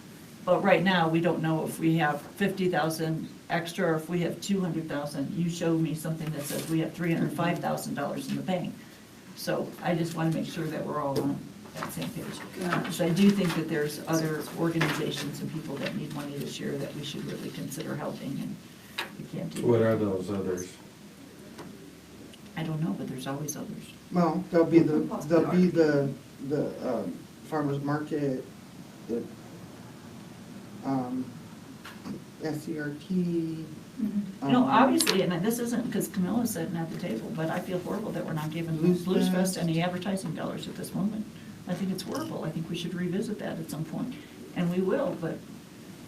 But right now, we don't know if we have 50,000 extra or if we have 200,000. You showed me something that says we have $305,000 in the bank. So I just want to make sure that we're all on that same page. Because I do think that there's other organizations and people that need money this year that we should really consider helping, and we can't do that. What are those others? I don't know, but there's always others. well, there'll be the farmer's market, the, SCRT. You know, obviously, and this isn't because Camilla's sitting at the table, but I feel horrible that we're not giving Blues Blues Fest. Fest any advertising dollars at this moment. I think it's horrible. I think we should revisit that at some point, and we will, but,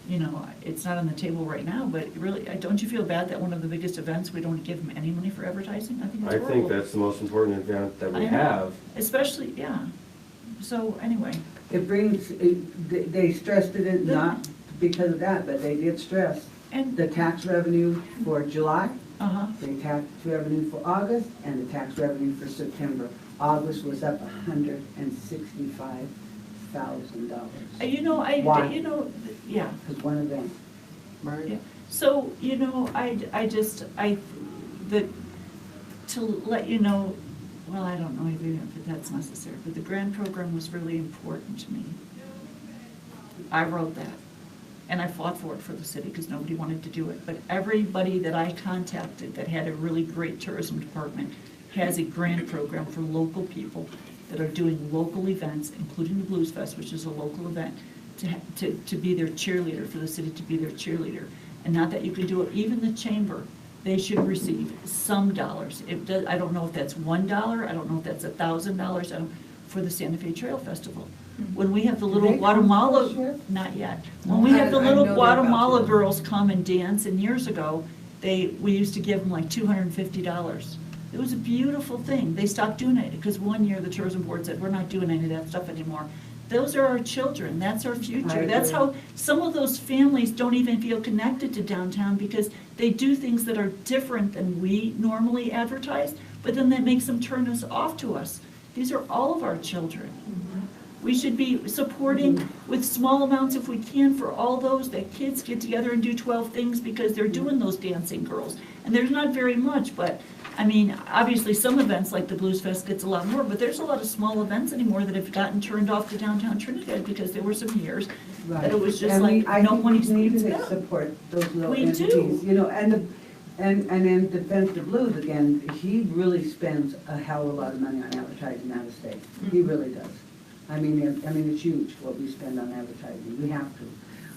you know, it's not on the table right now, but really, don't you feel bad that one of the biggest events, we don't give them any money for advertising? I think it's I horrible. think that's the most important event that I we know. have. Especially, yeah. So, anyway, It brings, they stressed it in, not because of that, but they did stress and, the tax revenue for July, uh-huh, the tax revenue for August, and the tax revenue for September. August was up $165,000. you know, Why? yeah. Because one event. Right? Yeah. So, you know, to let you know, well, I don't know even if that's necessary, but the grant program was really important to me. I wrote that, and I fought for it for the city because nobody wanted to do it. But everybody that I contacted that had a really great tourism department has a grant program for local people that are doing local events, including the Blues Fest, which is a local event, to be their cheerleader, for the city to be their cheerleader. And not that you can do it, even the chamber, they should receive some dollars. I don't know if that's $1, I don't know if that's $1,000, for the Santa Fe Trail Festival. When we have the little Did they come Guatemala, this year? not yet. When we have the I little know they're about Guatemala to. girls come and dance, and years ago, we used to give them like $250. It was a beautiful thing. They stopped doing it because one year the tourism board said, we're not doing any of that stuff anymore. Those are our children, that's our I future. That's agree. how, some of those families don't even feel connected to downtown because they do things that are different than we normally advertise, but then that makes them turn us off to us. These are all of our children. We should be supporting with small amounts if we can for all those that kids get together and do 12 things because they're doing those dancing girls. And there's not very much, but, I mean, obviously some events like the Blues Fest gets a lot more, but there's a lot of small events anymore that have gotten turned off to downtown Trinidad because there were some years that it was just And like, I no think money's we being need to spent. support those little We do. entities, you know, and in Defense of Blues, again, he really spends a hell of a lot of money on advertising out of state. He really does. I mean, it's huge what we spend on advertising. We have to.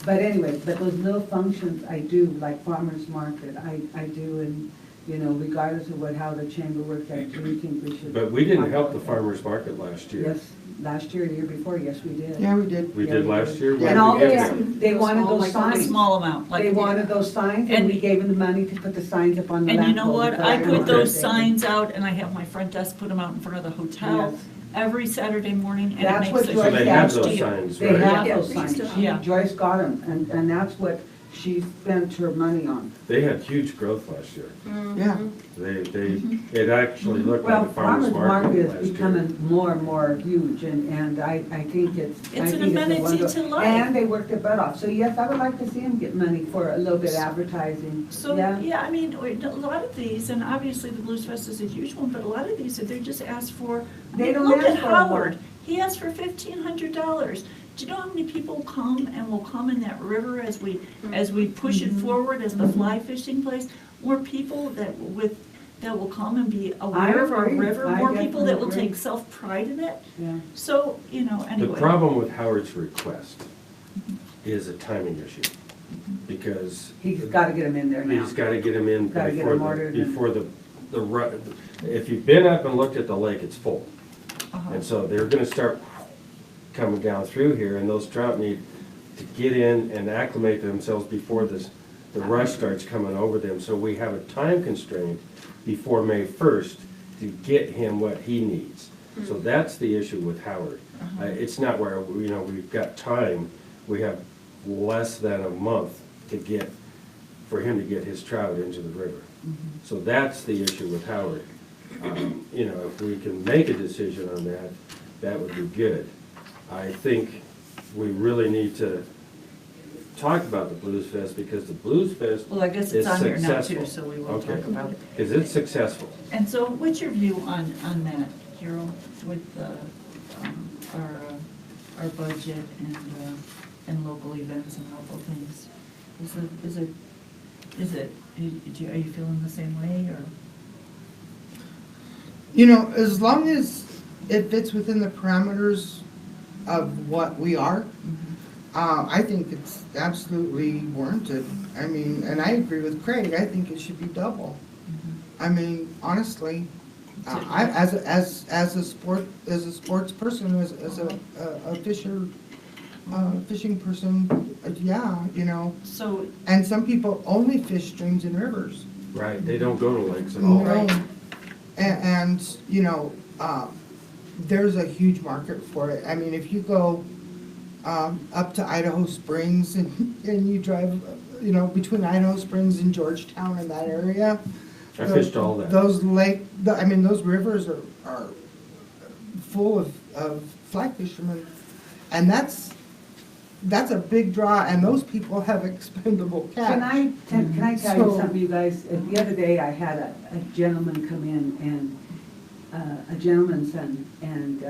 But anyway, but those little functions I do, like farmer's market, I do, you know, regardless of how the chamber works, I do think we should. But we didn't help the farmer's market last year. Yes, last year, the year before, yes, we did. Yeah, we did. We Yeah, did we last did. year? What And did all we they, give them? they wanted Small, those like a signs. small amount, like. They wanted those signs, and we gave them the money to put the signs up on the And lamp you know post. what, But I don't put know those if they- signs out and I have my front desk put them out in front of the hotel Yes. every Saturday morning and it That's makes what a So they Joyce have has those deal. signs, They right? have Yeah. those signs. Yeah. Joyce got them, and that's what she spent her money on. They had huge growth last year. Yeah. It actually looked Well, like a farmer's market is last year. becoming more and more huge, and I think it's. I It's an think a amenity wonder- to life. And they worked their butt off, so yes, I would like to see them get money for a little bit of advertising. So, Yeah. yeah, I mean, a lot of these, and obviously the Blues Fest is a huge one, but a lot of these, they're just asked for. I They mean, don't look ask at for a lot. Howard, he asked for $1,500. Do you know how many people come and will come in that river as we push it forward as the fly fishing place? More people that will come and be aware of our agree. river, I more people that will definitely agree. take self-pride in it. Yeah. So, The anyway. problem with Howard's request is a timing issue, because He's gotta get them in there now. he's gotta get them in Gotta get before 'em the, ordered and- before if you've been up and looked at the lake, it's full. Uh-huh. And so they're gonna start coming down through here, and those trout need to get in and acclimate themselves before the rush starts coming over them. So we have a time constraint before May 1st to get him what he needs. So that's the issue with Howard. It's not where, we've got time, we have less than a month for him to get his trout into the river. So that's the issue with Howard. If we can make a decision on that, that would be good. I think we really need to talk about the Blues Fest, because the Blues Fest Well, I guess is it's on here now too, successful. so we will Okay. talk about it. Because it's successful. And so what's your view on that, Carol, with our budget and local events and local things? Are you feeling the same way, or? As long as it fits within the parameters of what we are, I think it's absolutely warranted. I mean, and I agree with Craig, I think it should be double. I mean, honestly, as a sports person, as a fishing person, yeah, So, and some people only fish streams and rivers. Right, they don't go to lakes at all. Right. And there's a huge market for it. I mean, if you go up to Idaho Springs and you drive, between Idaho Springs and Georgetown and that area. I fished all that. Those those rivers are full of fly fishermen. And that's a big draw, and those people have expendable cash. Can I tell you So- something, you guys? The other day, I had a gentleman come in, and a gentleman's son, and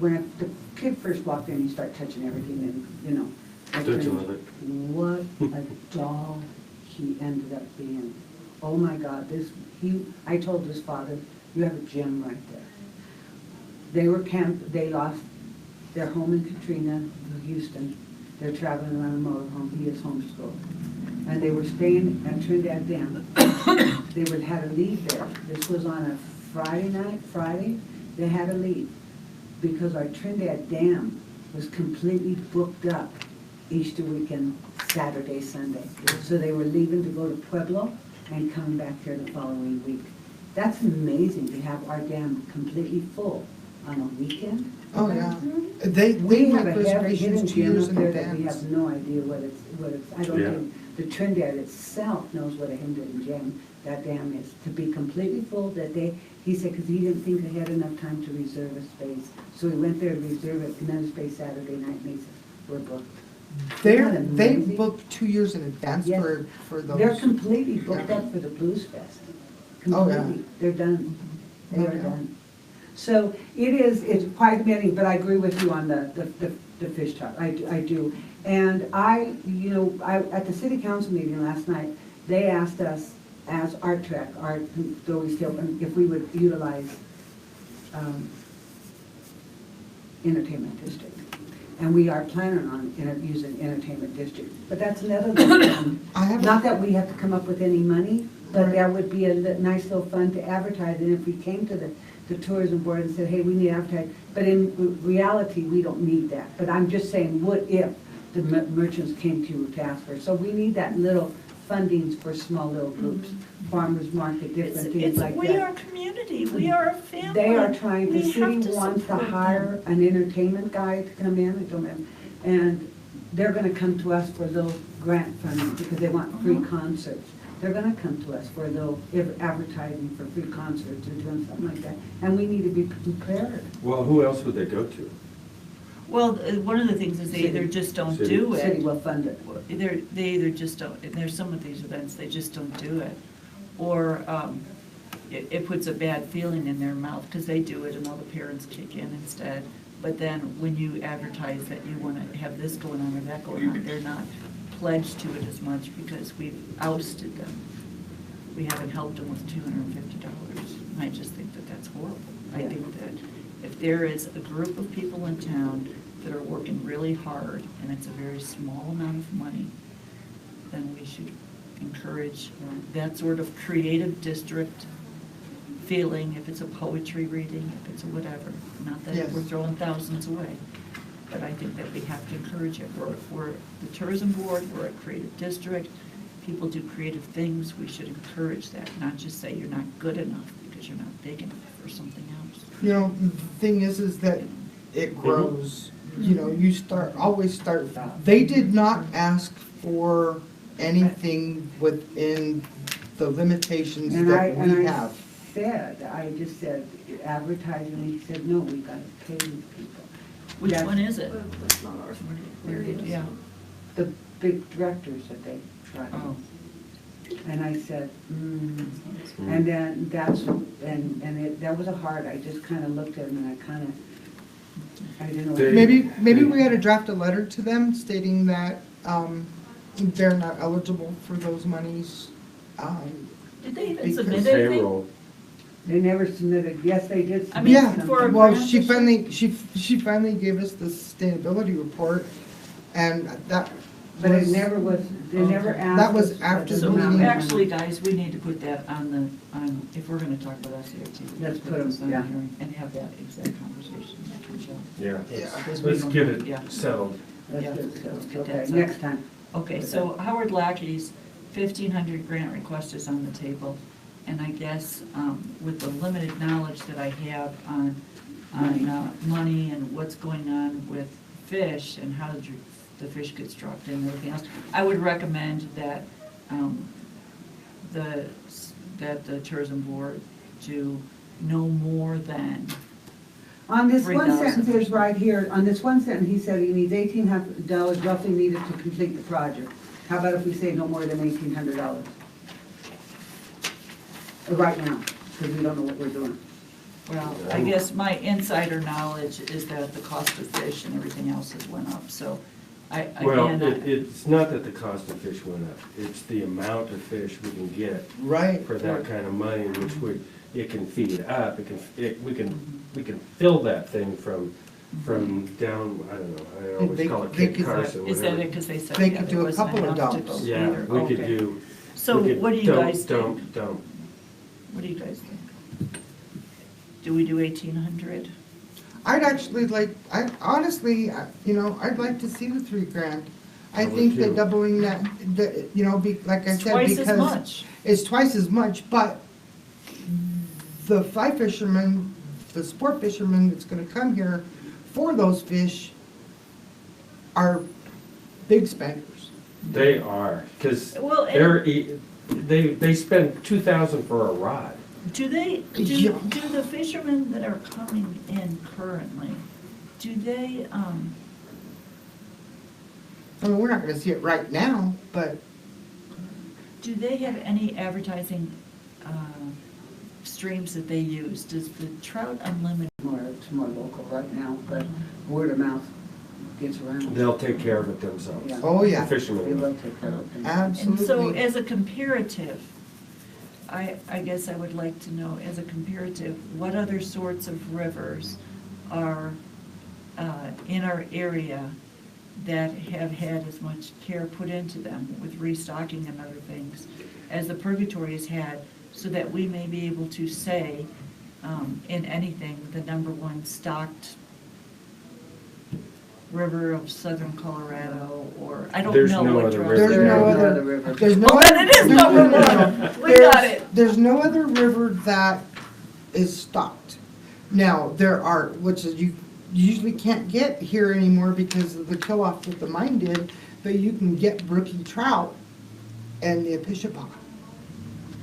when the kid first walked in, he started touching everything, and, I Don't you turned, love it? what a doll he ended up being. Oh my God, I told his father, you have a gem right there. They lost their home in Katrina, Houston. They're traveling around a motorhome. He is homeschooled. And they were staying at Trinidad Dam. They had to leave there. This was on a Friday. They had to leave because our Trinidad Dam was completely booked up Easter weekend, Saturday, Sunday. So they were leaving to go to Pueblo and coming back here the following week. That's amazing to have our dam completely full on a weekend. Oh, yeah. They We have make a heavy hidden reservations 2 gem years up in there that we advance. have no idea what it's, I don't Yeah. think, the Trinidad itself knows what a hidden gem that dam is. To be completely full that day, he said, because he didn't think they had enough time to reserve a space. So he went there to reserve another space Saturday night, and he said, we're booked. They Isn't that amazing? book 2 years in advance Yes. for those. They're completely booked Yeah. up for the Blues Fest. Oh, yeah. Completely. They're done. They Oh, are yeah. done. So it's quite amazing, but I agree with you on the fish talk. I do. And at the city council meeting last night, they asked us as Art Trek, if we would utilize entertainment district. And we are planning on using entertainment district. But that's another thing. I have Not that we have to come up with any money, But that would be a nice little fun to advertise, and if we came to the tourism board and said, hey, we need to advertise, but in reality, we don't need that. But I'm just saying, what if the merchants came to you to ask for? So we need that little fundings for small little groups, farmers market, different things like that. We are a community, we are a family. They are trying, the We have city to wants to support them. hire an entertainment guy to come in, and they're gonna come to us for little grant funding, because they want free concerts. They're gonna come to us for a little advertising for free concerts or doing something like that, and we need to be prepared. Well, who else would they go to? Well, one of the things is they either just don't do it. City will fund it. They either just don't, and there's some of these events, they just don't do it. Or it puts a bad feeling in their mouth, because they do it and all the parents kick in instead. But then when you advertise that you want to have this going on or that going on, they're not pledged to it as much because we've ousted them. We haven't helped them with $250. I just think that that's horrible. I Yeah. think that if there is a group of people in town that are working really hard, and it's a very small amount of money, then we should encourage that sort of creative district feeling, if it's a poetry reading, if it's a whatever. Not that Yes. we're throwing thousands away, but I think that we have to encourage it. We're the tourism board, we're a creative district, people do creative things, we should encourage that, not just say you're not good enough because you're not big enough or something else. You know, the thing is that it grows, you know, you always start, they did not ask for anything within the limitations And that we I have. I just said advertising, he said, no, we gotta pay these people. Which That's one is it? That's not ours. Where did, yeah. The big directors that they brought in. Oh. And I said, and then that was a hard, I just kinda looked at him and I didn't know. what to do. Maybe we ought to draft a letter to them stating that, they're not eligible for those monies. Did they even Because submit anything? Payroll. They never submitted, yes, they did. I mean, submit Yeah, for a something. well, grant she issue? finally gave us the sustainability report, and that But it was, never was, they never asked. That was us after for the So amount of meeting. money. actually, guys, we need to put that on if we're gonna talk about SERT. Let's put 'em, this on the yeah. hearing And have that exact conversation with Michelle. Yeah. Yeah. Because we Let's don't get know- yeah. it settled. Let's Yeah, get it settled. let's get Okay, that next settled. time. Okay, so Howard Lackey's 1,500 grant request is on the table, and I guess with the limited knowledge that I have on money and what's going on with fish and how the fish gets dropped in and everything else, I would recommend that the tourism board do no more than, On this one 3,000. sentence is right here, on this one sentence, he said he needs $1,800 roughly needed to complete the project. How about if we say no more than $1,800? Right now, because we don't know what we're doing. well, I guess my insider knowledge is that the cost of fish and everything else has went up, so Well, again, it's not that the cost of fish went up, it's the amount of fish we can get right, for that kind of money, which it can feed up, we can fill that thing from down, I don't know, I always They- call it they Cape could- Carson, is that it, whatever. because they said, They yeah, could there do a wasn't couple of enough to dumps. go Yeah, either. we could Okay. do. So we could what do you guys dump, think? Dump. What do you guys think? Do we do 1,800? I'd actually like, honestly, you know, I'd like to see the $3,000. I I would think that too. doubling that, you know, like I It's said, twice as because much. it's twice as much, but the fly fishermen, the sport fishermen that's gonna come here for those fish are big spenders. They are, because Well, and- they spend 2,000 for a rod. Do they, Yeah. do the fishermen that are coming in currently, do they, I mean, we're not gonna see it right now, but do they have any advertising streams that they use? Does the Trout Unlimited? It's more local right now, but word of mouth gets around. They'll take care of it themselves. Yeah. oh yeah, The fishermen They will. will take care of it. And so absolutely. as a comparative, I guess I would like to know, as a comparative, what other sorts of rivers are in our area that have had as much care put into them with restocking and other things as the Purgatory has had, so that we may be able to say, in anything, the #1 stocked river of southern Colorado, or, I don't There's know no what other drug. river. There's no There's no other, other river. there's no. Well, then it is no, number no, no, one. no. We got There's- it. There's no other river that is stocked. Now, there are, which is you usually can't get here anymore because of the kill-off that the mine did, but you can get brookie trout and the Apishapa,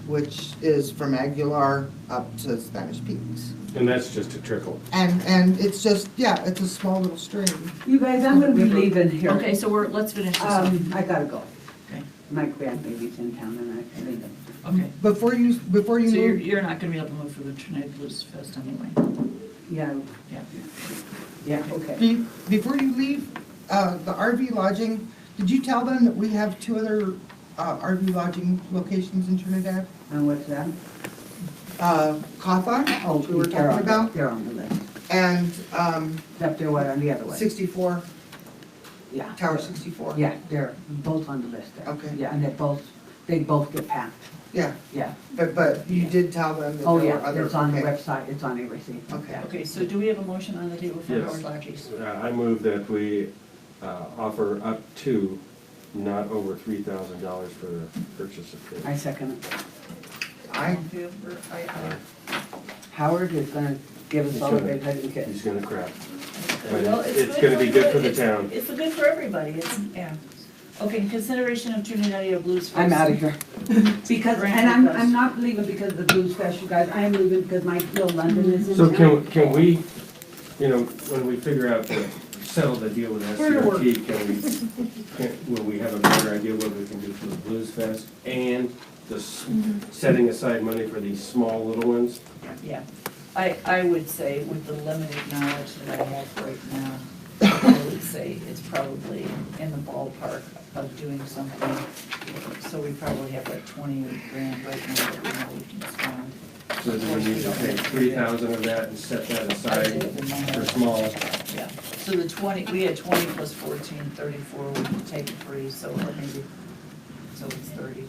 which is from Aguilar up to Spanish Peaks. And that's just a trickle. And it's just, yeah, it's a small little stream. You guys, I'm gonna be leaving here. Okay, so let's finish this up. I gotta go. Okay. My grandbaby's in town and I can leave it. Okay, Before you so you're, move, you're not gonna be able to move for the Trinidad Blues Fest anyway. Yeah, Yeah. yeah, okay. before you leave, the RV lodging, did you tell them that we have 2 other RV lodging locations in Trinidad? And what's that? Cawthon, Oh, which we were they're talking on- about, They're on the list. and Except they're what, on the other way? 64, Yeah. Tower 64. Yeah, they're both on the list there. Okay. Yeah, and they both get packed, Yeah, yeah. but you did tell them that Oh, there were yeah, other. it's on the okay. website, it's on everything. Okay. Okay, so do we have a motion on the table for Yes. Howard Lodges? I move that we offer up to not over $3,000 for the purchase of food. I second it. All I, in favor? Aye. Howard is gonna give us He's all a gonna- big hug and kiss. He's gonna crap. But Well, it's gonna be good for the town. It's good for everybody, it's, yeah. Okay, consideration of Trinidad Blues Fest. I'm out of here. Because, Grant and I'm request. not leaving because of the Blues Fest, you guys, I am leaving because my little London is in So town. can we, when we figure out settle the deal with SCRT, will we have a better idea what we can do for the Blues Fest and setting aside money for these small little ones? Yeah, I would say with the limited knowledge that I have right now, I would say it's probably in the ballpark of doing something. So we probably have like 20 grand right now that we know we can spend. So do we need to take 3,000 of that and set that aside for small? Yeah, so the 20, we had 20 plus 14, 34, we can take it free, so, or maybe, so it's 30.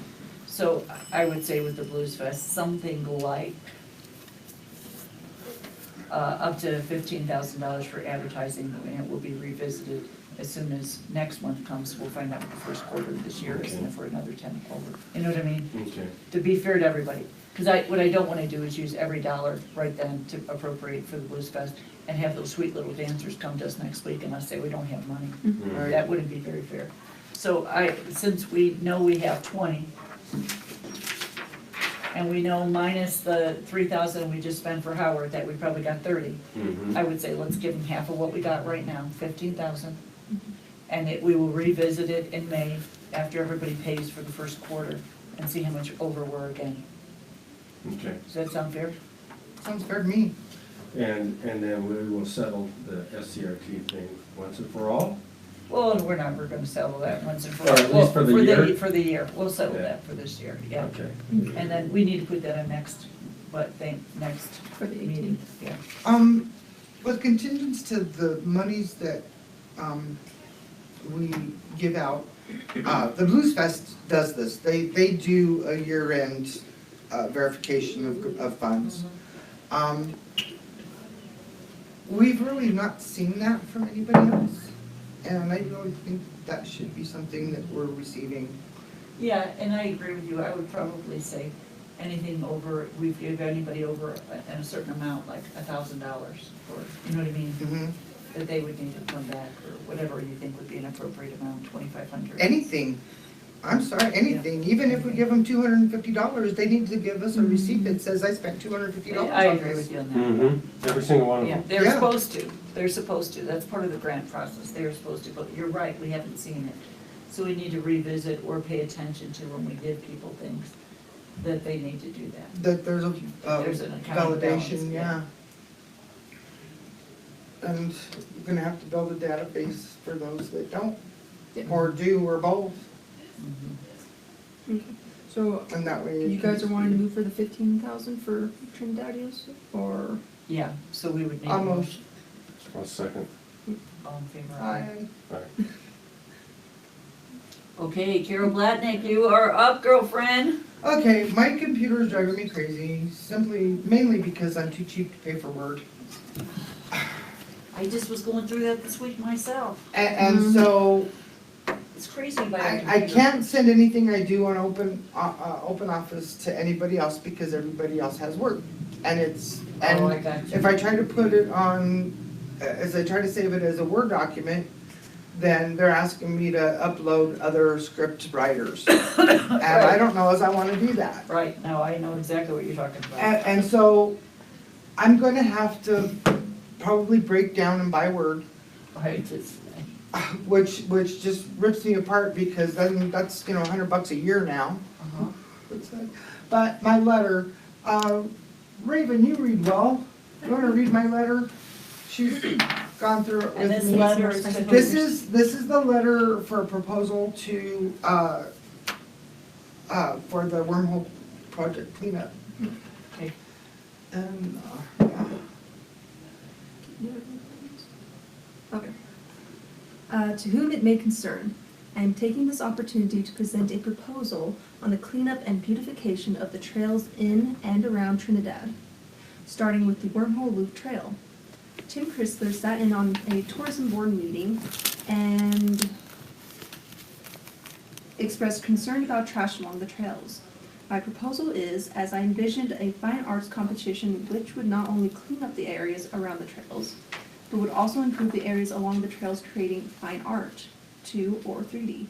So I would say with the Blues Fest, something like up to $15,000 for advertising, and it will be revisited as soon as next month comes. We'll find out what the first quarter of this year is, and if we're another 10 over. You know what I mean? Okay. To be fair to everybody. Because what I don't want to do is use every dollar right then to appropriate for the Blues Fest and have those sweet little dancers come to us next week and us say we don't have money. Mhm. That wouldn't be very fair. So since we know we have 20, and we know minus the 3,000 we just spent for Howard, that we probably got 30, Mhm. I would say let's give them half of what we got right now, 15,000. And we will revisit it in May after everybody pays for the first quarter and see how much over we're again. Okay. Does that sound fair? sounds fair to me. And then we will settle the SCRT thing once and for all? Well, we're never gonna settle that once and for Or all. at least Well, for the year? For the year, we'll settle Yeah. that for this year, yeah. Okay. And then we need to put that on next For the meeting, 18th. yeah. With contingents to the monies that, we give out, the Blues Fest does this. They do a year-end, verification of funds. We've really not seen that from anybody else, and I really think that should be something that we're receiving. Yeah, and I agree with you, I would probably say anything over, we give anybody over a certain amount, like $1,000, or, you know what I mean? Mhm. That they would need to come back, or whatever you think would be an appropriate amount, 2,500. Anything, I'm sorry, anything, even if we give them $250, they need to give us a receipt that says I spent $250 I on agree this. with you on that. Mm-hmm. Every single one of Yeah, them. they're Yeah. supposed to, that's part of the grant process, they're supposed to, but you're right, we haven't seen it. So we need to revisit or pay attention to when we give people things, that they need to do that. That there's a There's an accounting balance, validation, yeah. yeah. And you're gonna have to build a database for those that don't, Yeah. or do, or both, Mhm. Okay. So and that way. you guys are wanting to move for the 15,000 for Trinidadians, or? Yeah, so we would need a Almost. motion, I'll second. all in favor? I, All right. Okay, Carol Blatnick, you are up, girlfriend. Okay, my computer is driving me crazy, mainly because I'm too cheap to pay for Word. I just was going through that this week myself. And so It's crazy about our I computer. can't send anything I do on Open Office to anybody else because everybody else has Word. And Oh, I got you. if I try to put it on, as I try to save it as a Word document, then they're asking me to upload other script writers. And I don't know as I wanna do that. Right, no, I know exactly what you're talking about. And so I'm gonna have to probably break down and buy Word, Right, it's, which just rips me apart because then that's, $100 a year now. uh-huh. But my letter, Raven, you read well. You wanna read my letter? She's gone through it And with this me. letter is to. This is the letter for a proposal to, for the wormhole project cleanup. Okay. And, Okay. To whom it may concern, I am taking this opportunity to present a proposal on the cleanup and beautification of the trails in and around Trinidad, starting with the Wormhole Loop Trail. Tim Chrysler sat in on a tourism board meeting and expressed concern about trash along the trails. My proposal is, as I envisioned, a fine arts competition which would not only clean up the areas around the trails, but would also improve the areas along the trails, creating fine art, 2 or 3D.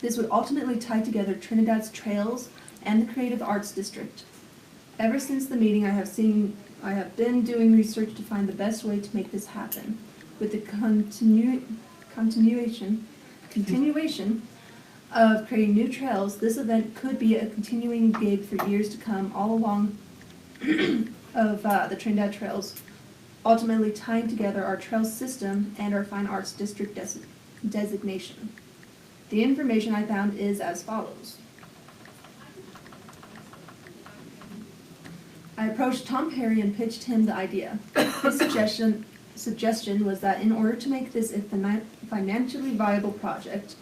This would ultimately tie together Trinidad's trails and the Creative Arts District. Ever since the meeting, I have been doing research to find the best way to make this happen. With the continuation of creating new trails, this event could be a continuing gig for years to come all along of the Trinidad trails, ultimately tying together our trails system and our fine arts district designation. The information I found is as follows. I approached Tom Perry and pitched him the idea. His suggestion was that in order to make this a financially viable project,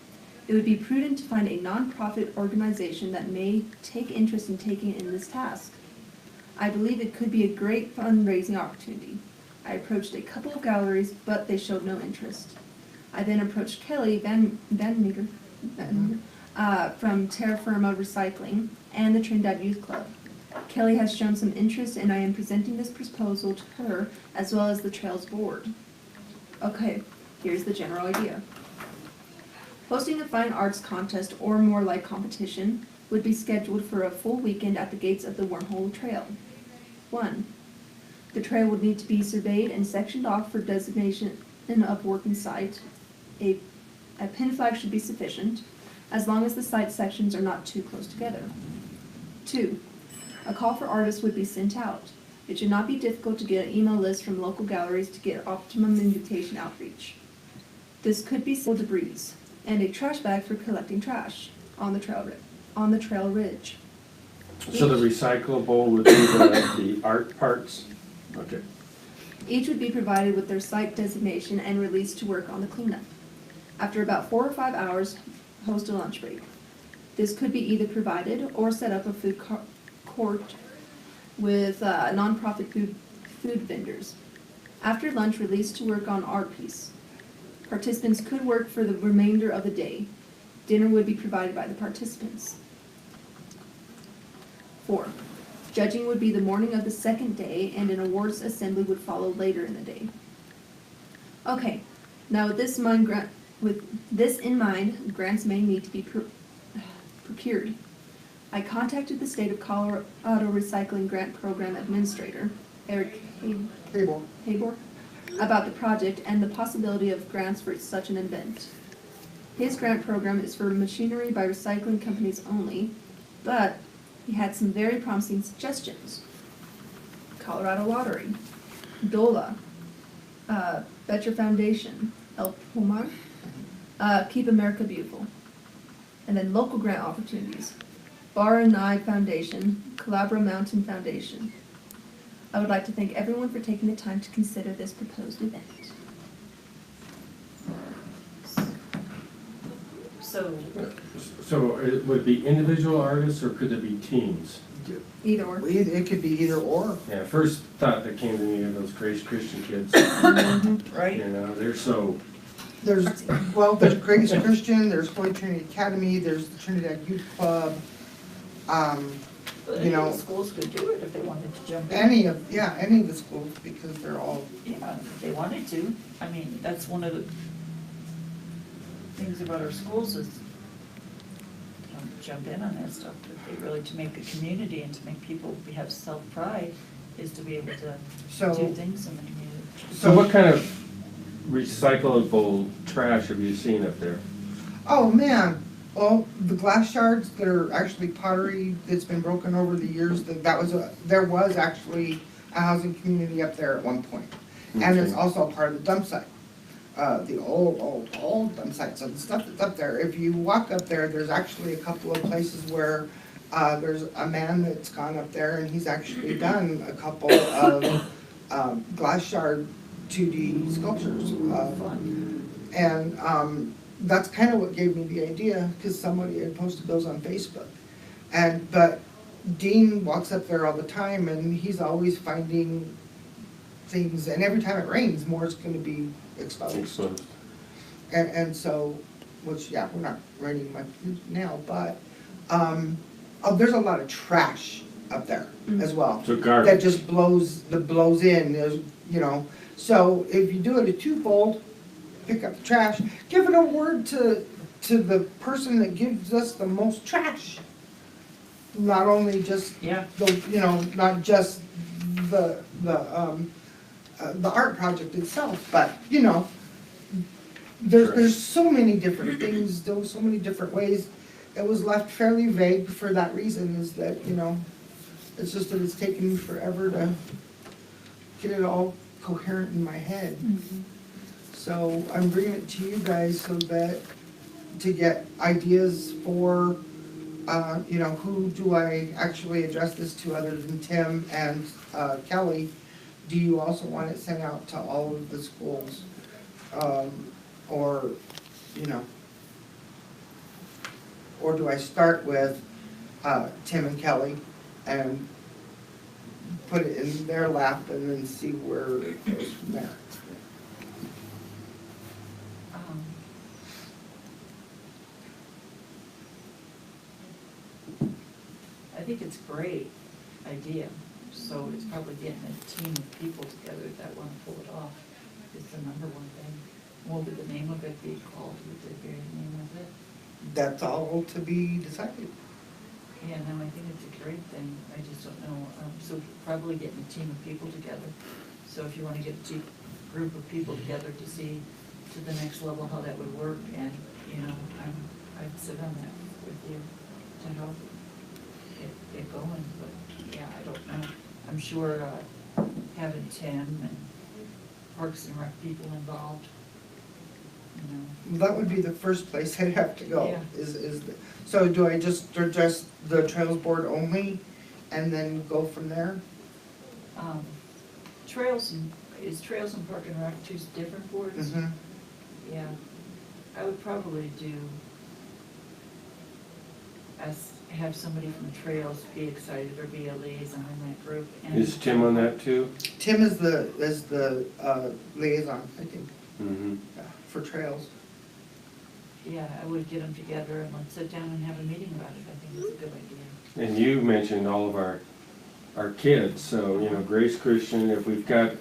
it would be prudent to find a nonprofit organization that may take interest in taking in this task. I believe it could be a great fundraising opportunity. I approached a couple of galleries, but they showed no interest. I then approached Kelly Van Meter from Terra Firma Recycling and the Trinidad Youth Club. Kelly has shown some interest, and I am presenting this proposal to her as well as the Trails Board. Okay, here's the general idea. Hosting a fine arts contest or more like competition would be scheduled for a full weekend at the gates of the Wormhole Trail. 1. The trail would need to be surveyed and sectioned off for designation of working site. A pin flag should be sufficient, as long as the site sections are not too close together. 2. A call for artists would be sent out. It should not be difficult to get an email list from local galleries to get optimum invitation outreach. This could be simple debris, and a trash bag for collecting trash on the trail ridge. So the recyclable would be the art parts? Okay. Each would be provided with their site designation and released to work on the cleanup. After about 4 or 5 hours, host a lunch break. This could be either provided or set up a food court with nonprofit food vendors. After lunch, released to work on art piece. Participants could work for the remainder of the day. Dinner would be provided by the participants. 4. Judging would be the morning of the second day, and an awards assembly would follow later in the day. Okay, now with this in mind, grants may need to be procured. I contacted the State of Colorado Recycling Grant Program Administrator, Eric Habor, about the project and the possibility of grants for such an event. His grant program is for machinery by recycling companies only, but he had some very promising suggestions. Colorado Lottery, DOLA, Better Foundation, El Pomar, Keep America Beautiful, and then local grant opportunities, Bar and I Foundation, Calabra Mountain Foundation. I would like to thank everyone for taking the time to consider this proposed event. So, So it would be individual artists or could there be teams? Either or. It could be either or. Yeah, first thought that came to me are those Grace Christian kids, right? you know, they're so, There's Grace Christian, there's Holy Trinity Academy, there's the Trinidad Youth Club, But you any know, of the schools could do it if they wanted to jump in. any of the schools, because they're all, Yeah, if they wanted to. I mean, that's one of the things about our schools is jump in on that stuff, but they really, to make a community and to make people have self-pride is to be able to do so, things in the community. so what kind of recyclable trash have you seen up there? oh man, well, the glass shards, they're actually pottery that's been broken over the years, there was actually a housing community up there at one point. And it's Okay. also part of the dump site, the old dump site, so the stuff that's up there, if you walk up there, there's actually a couple of places where there's a man that's gone up there and he's actually done a couple of glass shard 2D sculptures. Fun. And that's kind of what gave me the idea, because somebody had posted those on Facebook. But Dean walks up there all the time and he's always finding things, and every time it rains, more is gonna be exposed. Exposed. And so, which, yeah, we're not raining much now, but, there's a lot of trash up there as well. So That garbage. just blows in, there's, you know, so if you do it a twofold, pick up the trash, give an award to the person that gives us the most trash. Not only just Yeah, not just the art project itself, but, you know, there's so many different things, there's so many different ways. It was left fairly vague for that reason, is that, you know, it's just that it's taken me forever to get it all coherent in my head. So I'm bringing it to you guys so that, to get ideas for, you know, who do I actually address this to other than Tim and Kelly? Do you also want it sent out to all of the schools? Or, you know, or do I start with Tim and Kelly and put it in their lap and then see where it goes from there? um, I think it's a great idea, so it's probably getting a team of people together that want to pull it off is the number one thing. What would the name of it be called? Would there be a name of it? That's all to be decided. Yeah, no, I think it's a great thing, I just don't know, so probably getting a team of people together. So if you wanna get a group of people together to see to the next level how that would work, and, you know, I'd sit on that with you to help get going, but, yeah, I don't know. I'm sure, having Tim and Parks and Rec people involved, you know. That would be the first place I'd have to go, Yeah. So do I just address the Trails Board only and then go from there? Trails and Park and Rec two different boards? Mm-hmm. Yeah, I would probably have somebody from Trails be excited or be a liaison in that group. And Is Tim on that too? Tim is the liaison, I think, Mm-hmm. for Trails. Yeah, I would get them together and let's sit down and have a meeting about it. I think it's a good idea. And you mentioned all of our kids, so, you know, Grace Christian, if we've got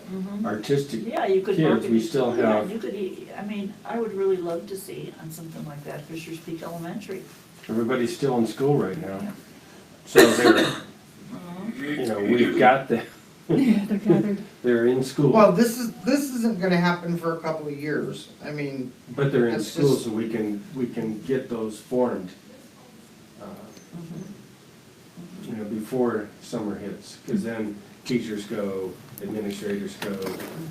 artistic Yeah, you could kids, market we it. still Yeah, have, you could, I mean, I would really love to see on something like that, Fisher's Peak Elementary. everybody's still in school right now. Yeah. So they're, you know, we've got them, Yeah, they're gathered. they're in school. Well, this isn't gonna happen for a couple of years. I mean, But they're in That's school, just- so we can get those formed, you know, before summer hits. Because then teachers go, administrators go,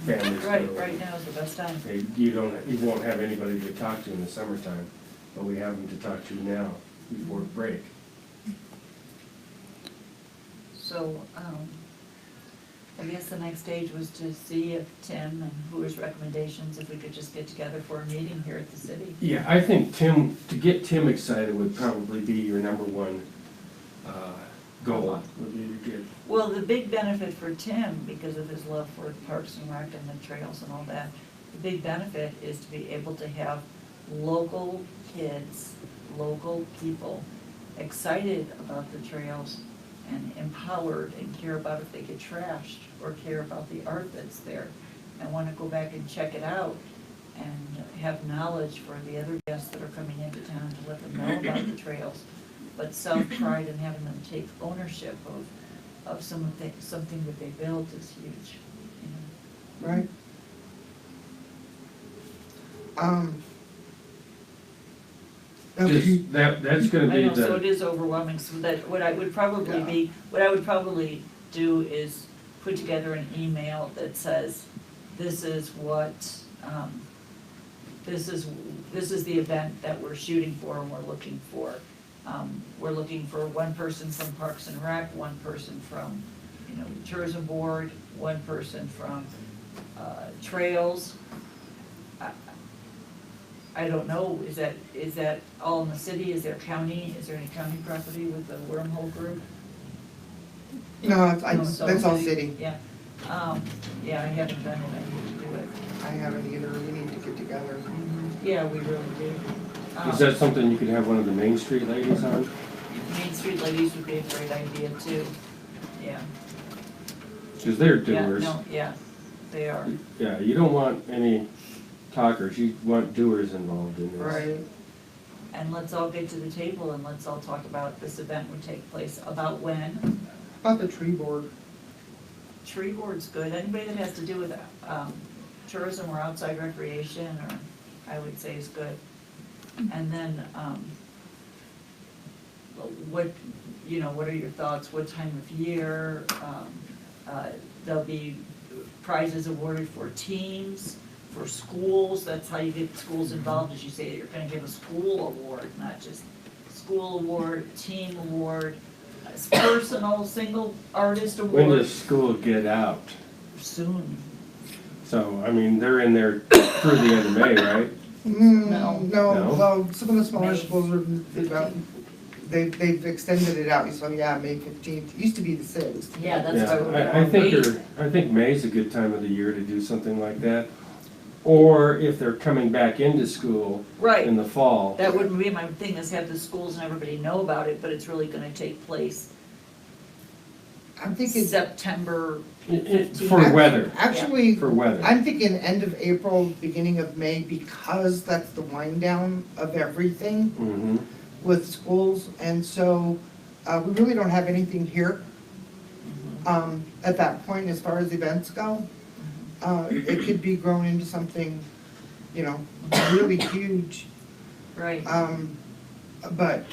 families go. Right now is the best time. You won't have anybody to talk to in the summertime, but we have them to talk to now, before break. So, I guess the next stage was to see if Tim and who's recommendations, if we could just get together for a meeting here at the city. Yeah, I think Tim, to get Tim excited would probably be your number one goal, would be to get. Well, the big benefit for Tim, because of his love for Parks and Rec and the trails and all that, the big benefit is to be able to have local kids, local people excited about the trails and empowered and care about if they get trashed or care about the art that's there and want to go back and check it out and have knowledge for the other guests that are coming into town to let them know about the trails. But self-pride and having them take ownership of something that they built is huge, you know. Right. Just, that's gonna I be know, so it the, is overwhelming, so that what I would probably do is put together an email that says, this is what, this is the event that we're shooting for and we're looking for. We're looking for one person from Parks and Rec, one person from, you know, Tourism Board, one person from, Trails. I don't know, is that all in the city, is there county, is there any county property with the Wormhole Group? No, So that's all city. Yeah, yeah, I haven't done it, I need to do it. I haven't either, we need to get together. Yeah, we really do. is that something you could have one of the Main Street ladies on? Main Street Ladies would be a great idea too, yeah. Cause they're Yeah, doers. no, yeah, they are. Yeah, you don't want any talkers, you want doers involved in this. Right. And let's all get to the table and let's all talk about this event would take place, about when. About the tree board. Tree board's good, anybody that has to do with, tourism or outside recreation, or, I would say is good. And then, what are your thoughts, what time of year, there'll be prizes awarded for teams, for schools, that's how you get schools involved, as you say, you're gonna give a school award, not just school award, team award, personal, single artist When award. does school get out? Soon. So, I mean, they're in there through the end of May, right? No. No? Well, some of the smaller May schools are, they've extended it out, so yeah, May 15th, it used to be the 6th. Yeah, that's why we're Yeah, going I think May's a good time of the year to do something like that. Or if they're coming back into school Right. in the fall. That wouldn't be my thing, is have the schools and everybody know about it, but it's really gonna take place I'm thinking, September. For weather, actually, for weather. I'm thinking end of April, beginning of May, because that's the wind down of everything Mm-hmm. with schools, and so, we really don't have anything here, at that point as far as events go. It could be grown into something, you know, really huge, Right, but,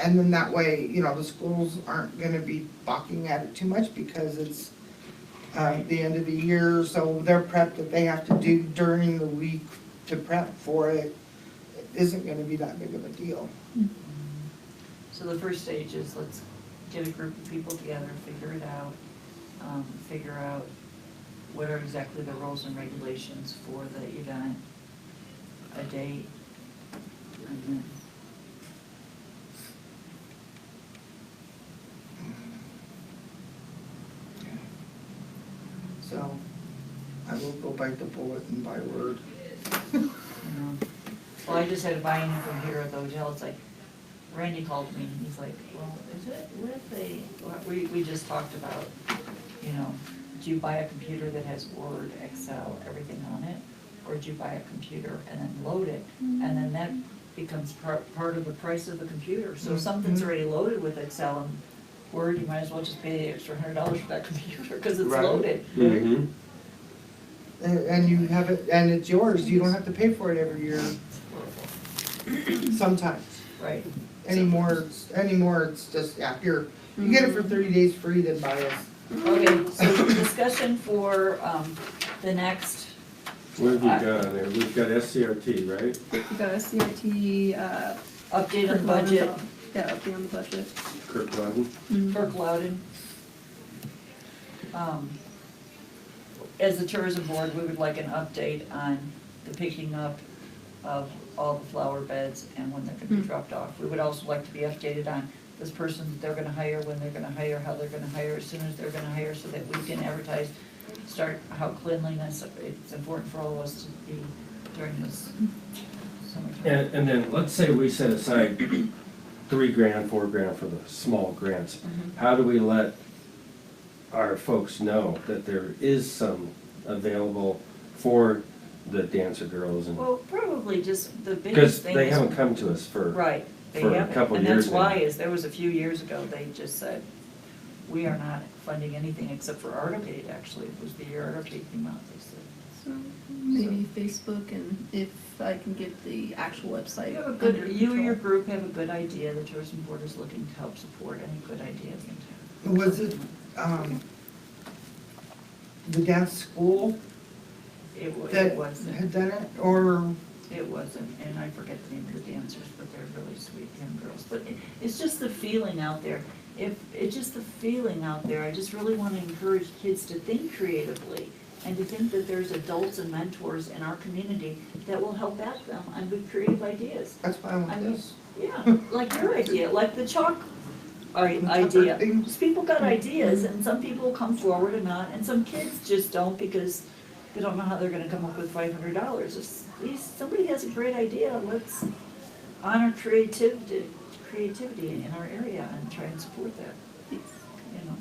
and then that way, you know, the schools aren't gonna be balking at it too much because it's, the end of the year, so their prep that they have to do during the week to prep for it isn't gonna be that big of a deal. so the first stage is let's get a group of people together, figure it out, figure out what are exactly the rules and regulations for the event, a date, and then So, I will go bite the bullet and buy word. you know. Well, I just had a buy-in from here at the hotel, it's like, Randy called me, and he's like, well, is it, what if they, we just talked about, you know, do you buy a computer that has Word, Excel, everything on it? Or do you buy a computer and then load it, and then that becomes part of the price of the computer? So if something's already loaded with Excel and Word, you might as well just pay the extra $100 for that computer, because it's Right. loaded. Mm-hmm. And you have it, and it's yours, you don't have to pay for it every year, sometimes. Right. Anymore, it's just, yeah, here, you get it for 30 days free, then buy it. Okay, so discussion for, the next, What have you got on there? We've got SCRT, right? We got a CRT, update on the budget, Yeah, update on the budget. Kirk Loudon. Kirk Loudon. As the tourism board, we would like an update on the picking up of all the flower beds and when they're gonna be dropped off. We would also like to be updated on this person that they're gonna hire, when they're gonna hire, how they're gonna hire, as soon as they're gonna hire, so that we can advertise, start how cleanliness, it's important for all of us to be during this summertime. And then, let's say we set aside $3,000, $4,000 for the small grants. How do we let our folks know that there is some available for the dancer girls and, Well, probably just the because biggest thing they is. haven't come to us for, Right, they for a haven't, couple and years that's now. why, is there was a few years ago, they just said, we are not funding anything except for Artocade, actually, it was the year Artocade came out, they said. So maybe Facebook, and if I can get the actual website. You have a under good, you or control. your group have a good idea, the tourism board is looking to help support any good ideas in town. Was it, the dance school It that wasn't, had done it, or? it wasn't, and I forget the name of the dancers, but they're really sweet young girls, but it's just the feeling out there. If, it's just the feeling out there, I just really wanna encourage kids to think creatively and to think that there's adults and mentors in our community that will help back them on good creative ideas. That's why I I want mean, this. yeah, like your idea, like the chalk idea. thing. Just people got ideas, and some people come forward and not, and some kids just don't because they don't know how they're gonna come up with $500. Somebody has a great idea, let's honor creativity in our area and try and support that, you know.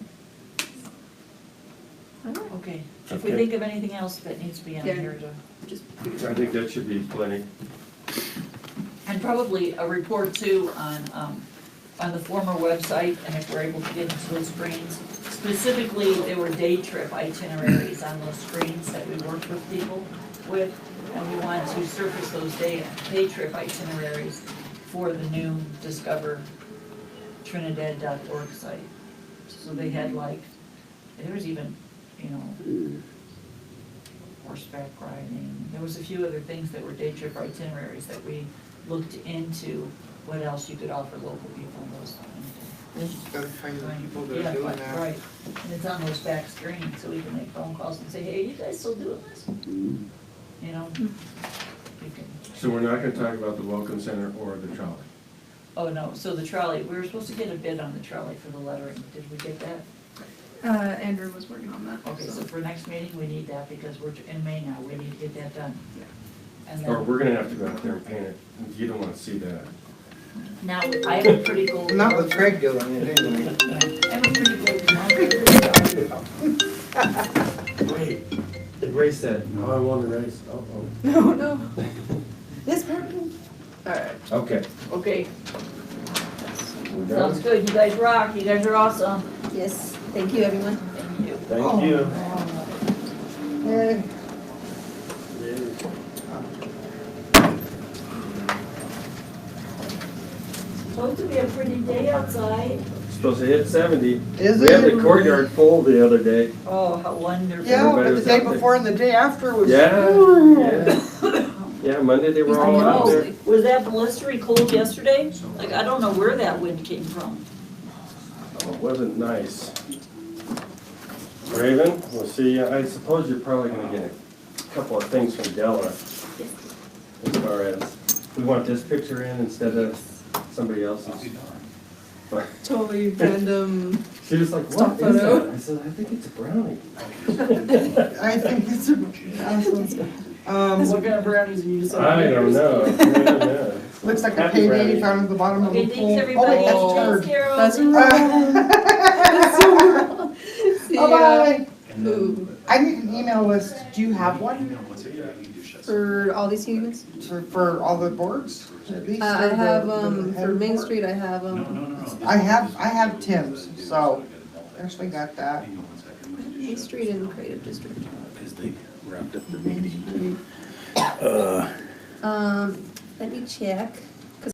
Okay, if we Okay. think of anything else that needs to be on Yeah. here to just. I think that should be plenty. And probably a report too on the former website, and if we're able to get into those screens. Specifically, there were day trip itineraries on those screens that we worked with people with, and we wanted to surface those day trip itineraries for the new Discover Trinidad.org site. So they had like, there was even, you know, horseback riding, there was a few other things that were day trip itineraries that we looked into, what else you could offer local people in those times. You just gotta find the people that Yeah, are doing right, that. right, and it's on those back screens, so we can make phone calls and say, hey, you guys still doing this? You know? You can, So we're not gonna talk about the Welcome Center or the trolley. oh no, so the trolley, we were supposed to get a bid on the trolley for the lettering, did we get that? Andrew was working on that. Okay, so for next meeting, we need that because we're in May now, we need to get that done. And Or then, we're gonna have to go out there and paint it. You don't wanna see that. now, I have a pretty cool. Not with Craig doing it anyway. I have a pretty cool. Wait, erase that. Oh, I want to erase. Oh, No, no. This person. Alright, oh. Okay. okay, We're sounds done. good, you guys rock, you guys are awesome. Yes, thank you, everyone. Thank you. Thank you. Hey, Supposed to be a pretty day outside. Supposed to hit 70. is We had the it? courtyard full the other day. Oh, how wonderful. Yeah, Everybody but the was day out there. before and the day after was. Yeah, Ooh. yeah. Yeah, Monday they were I all out know, there. was that blistery cold yesterday? Like, I don't know where that wind came from. Oh, it wasn't nice. Raven, we'll see you. I suppose you're probably gonna get a couple of things from Della. As far as, we want this picture in instead of somebody else's. But Totally random. she was like, Stock what is photo. that? I said, I think it's a brownie. I think it's awesome. What kind of brownies are you selling? I don't know. I don't know. Looks like a Happy payday brownie. found at the bottom of Okay, the pool. thanks everybody. Oh, Thanks, that's Carol. That's turd. See ya. Bye-bye. Ooh, I need an email list. Do you have one for all these humans? for all the boards? At least I or the- have, the for head Main board? Street, I have, I have Tim's, so actually got that. Main Street and Creative District. Because they wrapped up the meeting. Let me check.